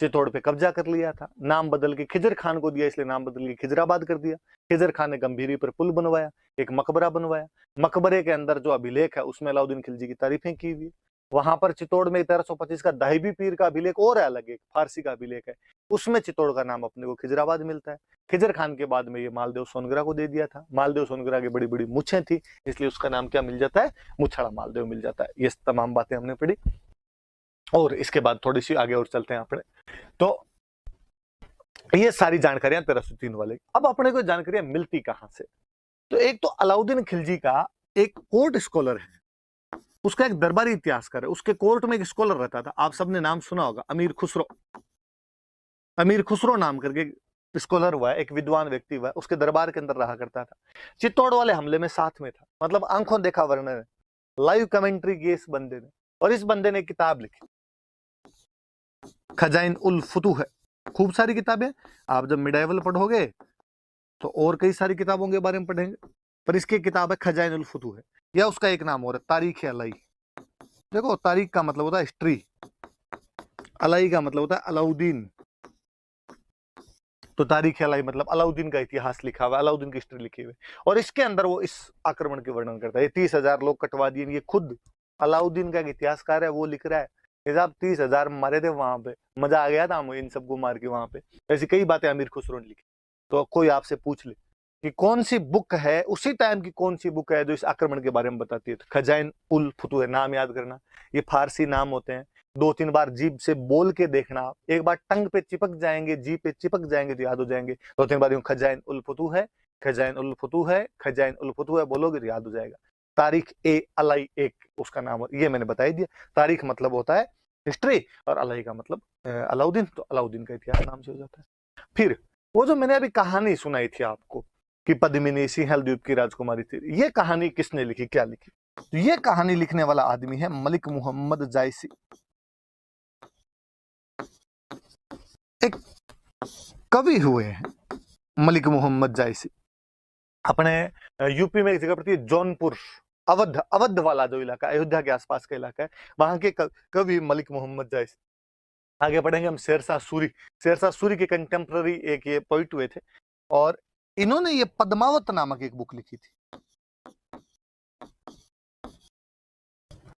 A: चित्तौड़ पे कब्जा कर लिया था। नाम बदल के खिजर खान को दिया, इसलिए नाम बदल के खिजराबाद कर दिया। खिजर खान ने गंभीरी पर पुल बनवाया, एक मकबरा बनवाया। मकबरे के अंदर जो अभिलेख है उसमें अलाउद्दीन खिलजी की तारीफें की हुई। वहां पर चित्तौड़ में 1325 का दाहिबी पीर का अभिलेख और है, अलग एक फारसी का अभिलेख है, उसमें चित्तौड़ का नाम अपने को खिजराबाद मिलता है। खिजर खान के बाद में ये मालदेव सोनग्रा को दे दिया था। मालदेव सोनग्रा की बड़ी बड़ी मुछें थी, इसलिए उसका नाम क्या मिल जाता है? मुछड़ा मालदेव मिल जाता है। ये तमाम बातें हमने पढ़ी। और इसके बाद थोड़ी सी आगे और चलते हैं अपने। तो ये सारी जानकारियां 1303 वाले। अब अपने को जानकारियां मिलती कहां से? तो एक तो अलाउद्दीन खिलजी का एक कोर्ट स्कॉलर है, उसका एक दरबारी इतिहासकार है, उसके कोर्ट में एक स्कॉलर रहता था, आप सबने नाम सुना होगा, अमीर खुसरो। अमीर खुसरो नाम करके स्कॉलर हुआ, एक विद्वान व्यक्ति हुआ, उसके दरबार के अंदर रहा करता था। चित्तौड़ वाले हमले में साथ में था, मतलब आंखों देखा वर्णन है, लाइव कमेंट्री की इस बंदे ने। और इस बंदे ने किताब लिखी, खजाइन उल फुतूह है। खूब सारी किताबें, आप जब मिडाइवल पढ़ोगे तो और कई सारी किताबों के बारे में पढ़ेंगे, पर इसकी किताब है खजाइन उल फुतूह है, या उसका एक नाम और है तारीख अलाई। देखो तारीख का मतलब होता है हिस्ट्री, अलाई का मतलब होता है अलाउद्दीन। तो तारीख अलाई मतलब अलाउद्दीन का इतिहास लिखा हुआ, अलाउद्दीन की हिस्ट्री लिखी हुई। और इसके अंदर वो इस आक्रमण के वर्णन करता है। ये 30,000 लोग कटवा दिए, ये खुद अलाउद्दीन का एक इतिहासकार है, वो लिख रहा है। साहब 30,000 मारे थे वहां पे, मजा आ गया था हमें इन सबको मार के वहां पे। ऐसी कई बातें अमीर खुसरो ने लिखी। तो कोई आपसे पूछ ले कि कौन सी बुक है उसी टाइम की, कौन सी बुक है जो इस आक्रमण के बारे में बताती है, तो खजाइन उल फुतूह है। नाम याद करना, ये फारसी नाम होते हैं। 2-3 बार जीभ से बोल के देखना, एक बार टंग पे चिपक जाएंगे, जीभ पे चिपक जाएंगे तो याद हो जाएंगे। 2-3 बार खजाइन उल फुतूह है, खजाइन उल फुतूह है, खजाइन उल फुतूह है बोलोगे तो याद हो जाएगा। तारीख ए अलाई एक उसका नाम, ये मैंने बता ही दिया। तारीख मतलब होता है हिस्ट्री और अलाई का मतलब अलाउद्दीन, तो अलाउद्दीन का इतिहास नाम से हो जाता है। फिर वो जो मैंने अभी कहानी सुनाई थी आपको कि पद्मिनी सिंहल द्वीप की राजकुमारी थी, ये कहानी किसने लिखी, क्या लिखी? तो ये कहानी लिखने वाला आदमी है मलिक मोहम्मद जायसी। एक कवि हुए हैं मलिक मोहम्मद जायसी। अपने यूपी में एक जगह पड़ती है जौनपुर, अवध, अवध वाला जो इलाका, अयोध्या के आसपास का इलाका है, वहां के कवि मलिक मोहम्मद जायसी। आगे बढ़ेंगे हम शेरशाह सूरी। शेरशाह सूरी के कंटेम्प्ररी एक ये पोइट हुए थे, और इन्होंने ये पद्मावत नामक एक बुक लिखी थी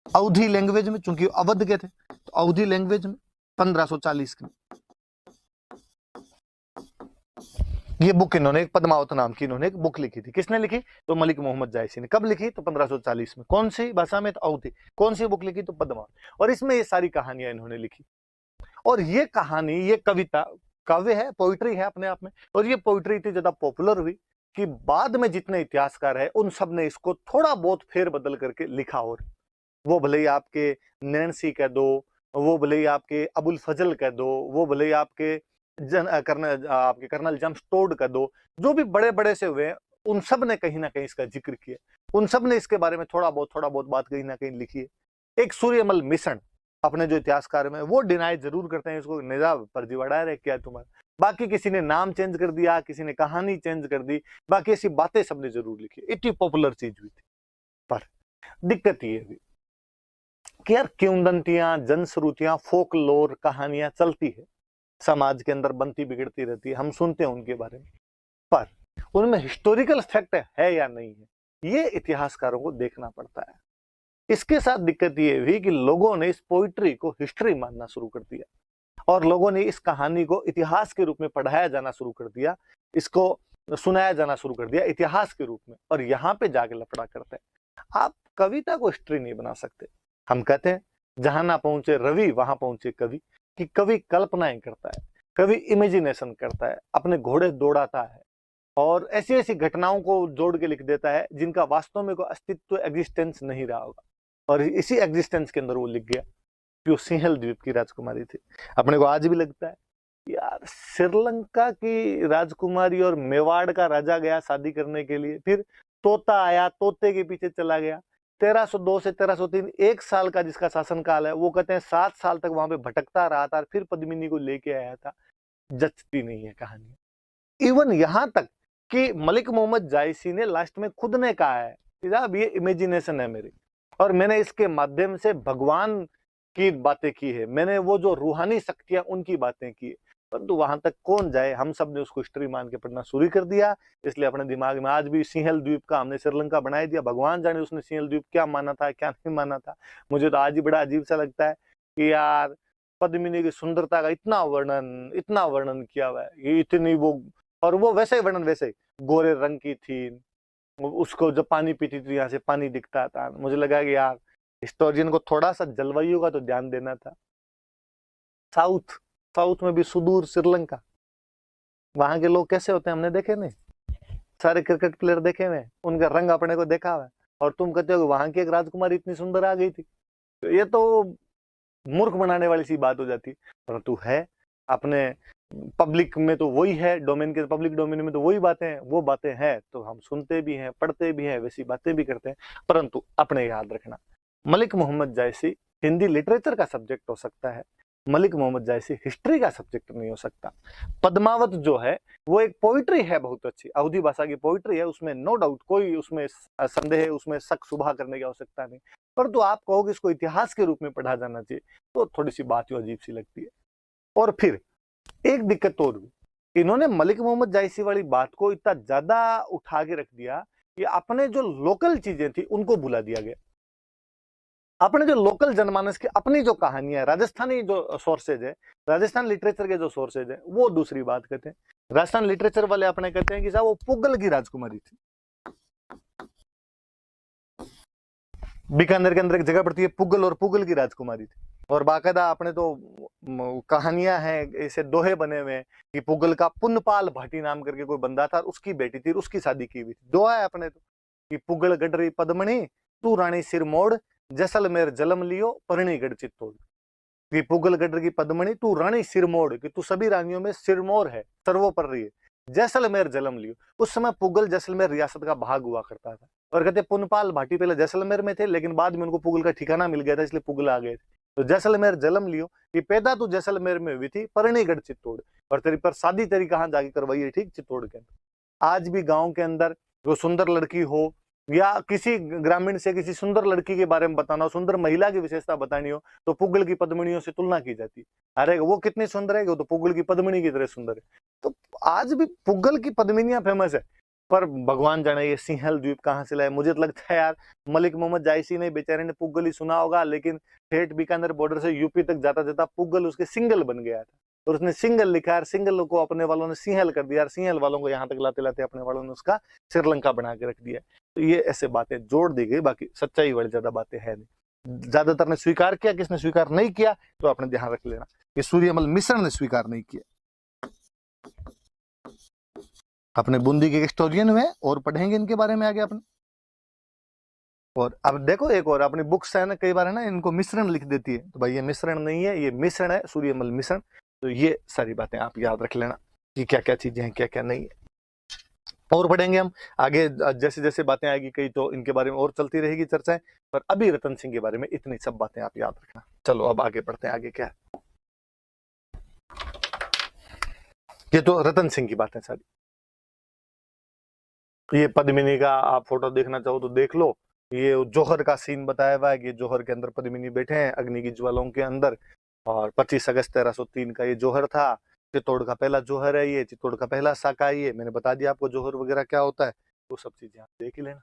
A: अवधी लैंग्वेज में, चूंकि अवध के थे तो अवधी लैंग्वेज में 1540 में। ये बुक इन्होंने पद्मावत नाम की इन्होंने एक बुक लिखी थी। किसने लिखी? तो मलिक मोहम्मद जायसी ने। कब लिखी? तो 1540 में। कौन सी भाषा में? तो अवधी। कौन सी बुक लिखी? तो पद्मावत। और इसमें ये सारी कहानियां इन्होंने लिखी। और ये कहानी, ये कविता, काव्य है, पोइट्री है अपने आप में। और ये पोइट्री इतनी ज्यादा पॉपुलर हुई कि बाद में जितने इतिहासकार है उन सब ने इसको थोड़ा बहुत फेर बदल करके लिखा। और वो भले ही आपके नैन्सी कह दो, वो भले ही आपके अबुल फजल कह दो, वो भले ही आपके आपके कर्नल जेम्स टोड कह दो, जो भी बड़े बड़े से हुए उन सब ने कहीं ना कहीं इसका जिक्र किया। उन सब ने इसके बारे में थोड़ा बहुत बात कहीं ना कहीं लिखी है। एक सूर्यमल मिशन अपने जो इतिहासकार में वो डिनाई जरूर करते हैं इसको, निजा फर्जीवाड़ा है क्या तुम्हारा। बाकी किसी ने नाम चेंज कर दिया, किसी ने कहानी चेंज कर दी, बाकी ऐसी बातें सबने जरूर लिखी। इतनी पॉपुलर चीज हुई थी। पर दिक्कत ये हुई कि यार किंवदंतियां, जनश्रुतियां, फोक लोर कहानियां चलती है समाज के अंदर, बनती बिगड़ती रहती है, हम सुनते हैं उनके बारे में। पर उनमें हिस्टोरिकल फैक्ट है या नहीं है, ये इतिहासकारों को देखना पड़ता है। इसके साथ दिक्कत ये हुई कि लोगों ने इस पोइट्री को हिस्ट्री मानना शुरू कर दिया और लोगों ने इस कहानी को इतिहास के रूप में पढ़ाया जाना शुरू कर दिया, इसको सुनाया जाना शुरू कर दिया इतिहास के रूप में। और यहाँ पे जाके लफड़ा करते हैं। आप कविता को हिस्ट्री नहीं बना सकते। हम कहते हैं जहां ना पहुंचे रवि वहां पहुंचे कवि, कि कवि कल्पनाएं करता है, कवि इमेजिनेशन करता है, अपने घोड़े दौड़ाता है और ऐसी ऐसी घटनाओं को जोड़ के लिख देता है जिनका वास्तव में कोई अस्तित्व, एग्जिस्टेंस नहीं रहा होगा। और इसी एग्जिस्टेंस के अंदर वो लिख गया कि वो सिंहल द्वीप की राजकुमारी थी। अपने को आज भी लगता है यार, श्रीलंका की राजकुमारी और मेवाड़ का राजा गया शादी करने के लिए, फिर तोता आया, तोते के पीछे चला गया। 1302 से 1303 एक साल का जिसका शासनकाल है, वो कहते हैं 7 साल तक वहां पे भटकता रहा था, फिर पद्मिनी को लेके आया था। जचती नहीं है कहानी। इवन यहां तक कि मलिक मोहम्मद जायसी ने लास्ट में खुद ने कहा है कि साहब ये इमेजिनेशन है मेरी, और मैंने इसके माध्यम से भगवान की बातें की है, मैंने वो जो रूहानी शक्तियां उनकी बातें की है। परंतु वहां तक कौन जाए, हम सब ने उसको हिस्ट्री मान के पढ़ना शुरू कर दिया। इसलिए अपने दिमाग में आज भी सिंहल द्वीप का हमने श्रीलंका बना दिया। भगवान जाने उसने सिंहल द्वीप क्या माना था, क्या नहीं माना था। मुझे तो आज ही बड़ा अजीब सा लगता है कि यार पद्मिनी की सुंदरता का इतना वर्णन किया हुआ है, ये इतनी वो, और वो वैसे ही वर्णन, वैसे गोरे रंग की थी, उसको जब पानी पीती थी यहाँ से पानी दिखता था। मुझे लगा कि यार हिस्टोरियन को थोड़ा सा जलवायु का तो ध्यान देना था। साउथ में भी सुदूर श्रीलंका, वहां के लोग कैसे होते हैं हमने देखे नहीं, सारे क्रिकेट प्लेयर देखे हुए, उनका रंग अपने को देखा हुआ है, और तुम कहते हो कि वहां की एक राजकुमारी इतनी सुंदर आ गई थी। तो ये तो मूर्ख बनाने वाली सी बात हो जाती। परंतु है अपने पब्लिक में तो वही है, डोमेन के पब्लिक डोमेन में तो वही बातें हैं, वो बातें हैं तो हम सुनते भी हैं, पढ़ते भी हैं, वैसी बातें भी करते हैं। परंतु अपने याद रखना, मलिक मोहम्मद जायसी हिंदी लिटरेचर का सब्जेक्ट हो सकता है, मलिक मोहम्मद जायसी हिस्ट्री का सब्जेक्ट नहीं हो सकता। पद्मावत जो है वो एक पोइट्री है, बहुत अच्छी अवधी भाषा की पोइट्री है, उसमें नो डाउट, कोई उसमें संदेह, उसमें शक शुबा करने की आवश्यकता नहीं। परंतु आप कहोगे इसको इतिहास के रूप में पढ़ा जाना चाहिए, तो थोड़ी सी बात अजीब सी लगती है। और फिर एक दिक्कत और हुई, इन्होंने मलिक मोहम्मद जायसी वाली बात को इतना ज्यादा उठा के रख दिया कि अपने जो लोकल चीजें थी उनको भुला दिया गया। अपने जो लोकल जनमानस की अपनी जो कहानियां, राजस्थानी जो सोर्सेज है, राजस्थान लिटरेचर के जो सोर्सेज है, वो दूसरी बात कहते हैं। राजस्थान लिटरेचर वाले अपने कहते हैं कि साहब वो पुगल की राजकुमारी थी। बीकानेर के अंदर एक जगह पड़ती है पुगल, और पुगल की राजकुमारी थी। और बाकायदा अपने तो कहानियां हैं, ऐसे दोहे बने हुए हैं कि पुगल का पुनपाल भाटी नाम करके कोई बंदा था, उसकी बेटी थी, उसकी शादी की हुई थी। दोहा है अपने तो कि पुगल गडरी पद्मणी तू रानी सिर मोड़, जैसलमेर जलम लियो परणी गढ़ चित्तौड़। कि पुगल गढ़ की पद्मणी तू रानी सिरमोड़, कि तू सभी रानियों में सिरमौर है, सर्वोपरि है। जैसलमेर जलम लियो, उस समय पुगल जैसलमेर रियासत का भाग हुआ करता था। और कहते पुनपाल भाटी पहले जैसलमेर में थे, लेकिन बाद में उनको पुगल का ठिकाना मिल गया था, इसलिए पुगल आ गए थे। तो जैसलमेर जलम लियो कि पैदा तू जैसलमेर में हुई थी, परनीगढ़ चित्तौड़, और तेरी पर शादी तेरी कहाँ जाके करवाई है, ठीक चित्तौड़ के अंदर। आज भी गाँव के अंदर जो सुंदर लड़की हो, या किसी ग्रामीण से किसी सुंदर लड़की के बारे में बताना हो, सुंदर महिला की विशेषता बतानी हो, तो पुगल की पद्मणियों से तुलना की जाती है। अरे वो कितनी सुंदर है, वो तो पुगल की पद्मणी की तरह सुंदर है। तो आज भी पुगल की पद्मिनियां फेमस है। पर भगवान जाने ये सिंहल द्वीप कहाँ से लाए। मुझे तो लगता है यार मलिक मोहम्मद जायसी ने बेचारे ने पुगल ही सुना होगा, लेकिन ठेठ बीकानेर बॉर्डर से यूपी तक जाता जाता पुगल उसके सिंगल बन गया था। और उसने सिंगल लिखा है, सिंगल को अपने वालों ने सिंहल कर दिया, सिंहल वालों को यहाँ तक लाते लाते अपने वालों ने उसका श्रीलंका बना के रख दिया। तो ये ऐसे बातें जोड़ दी गई, बाकी सच्चाई वाली ज्यादा बातें है नहीं। ज्यादातर ने स्वीकार किया, किसने स्वीकार नहीं किया तो आपने ध्यान रख लेना, ये सूर्यमल मिश्र ने स्वीकार नहीं किया। अपने बूंदी के हिस्टोरियन हुए और पढ़ेंगे इनके बारे में आगे अपने। और अब देखो एक और अपनी बुक्स है ना, कई बार है ना इनको मिश्रण लिख देती है, तो भाई ये मिश्रण नहीं है, ये मिश्रण है, सूर्यमल मिश्रण। तो ये सारी बातें आप याद रख लेना कि क्या क्या चीजें हैं, क्या क्या नहीं है। और पढ़ेंगे हम आगे, जैसे जैसे बातें आएगी कई तो इनके बारे में और चलती रहेगी चर्चाएं, पर अभी रतन सिंह के बारे में इतनी सब बातें आप याद रखना। चलो अब आगे बढ़ते हैं, आगे क्या है। ये तो रतन सिंह की बातें सारी। ये पद्मिनी का आप फोटो देखना चाहो तो देख लो, ये जौहर का सीन बताया हुआ है कि जौहर के अंदर पद्मिनी बैठे हैं अग्नि की ज्वालाओं के अंदर, और 25 अगस्त 1303 का ये जौहर था। चित्तौड़ का पहला जौहर है ये, चित्तौड़ का पहला साका है ये। मैंने बता दिया आपको जौहर वगैरह क्या होता है, वो सब चीजें आप देख ही लेना।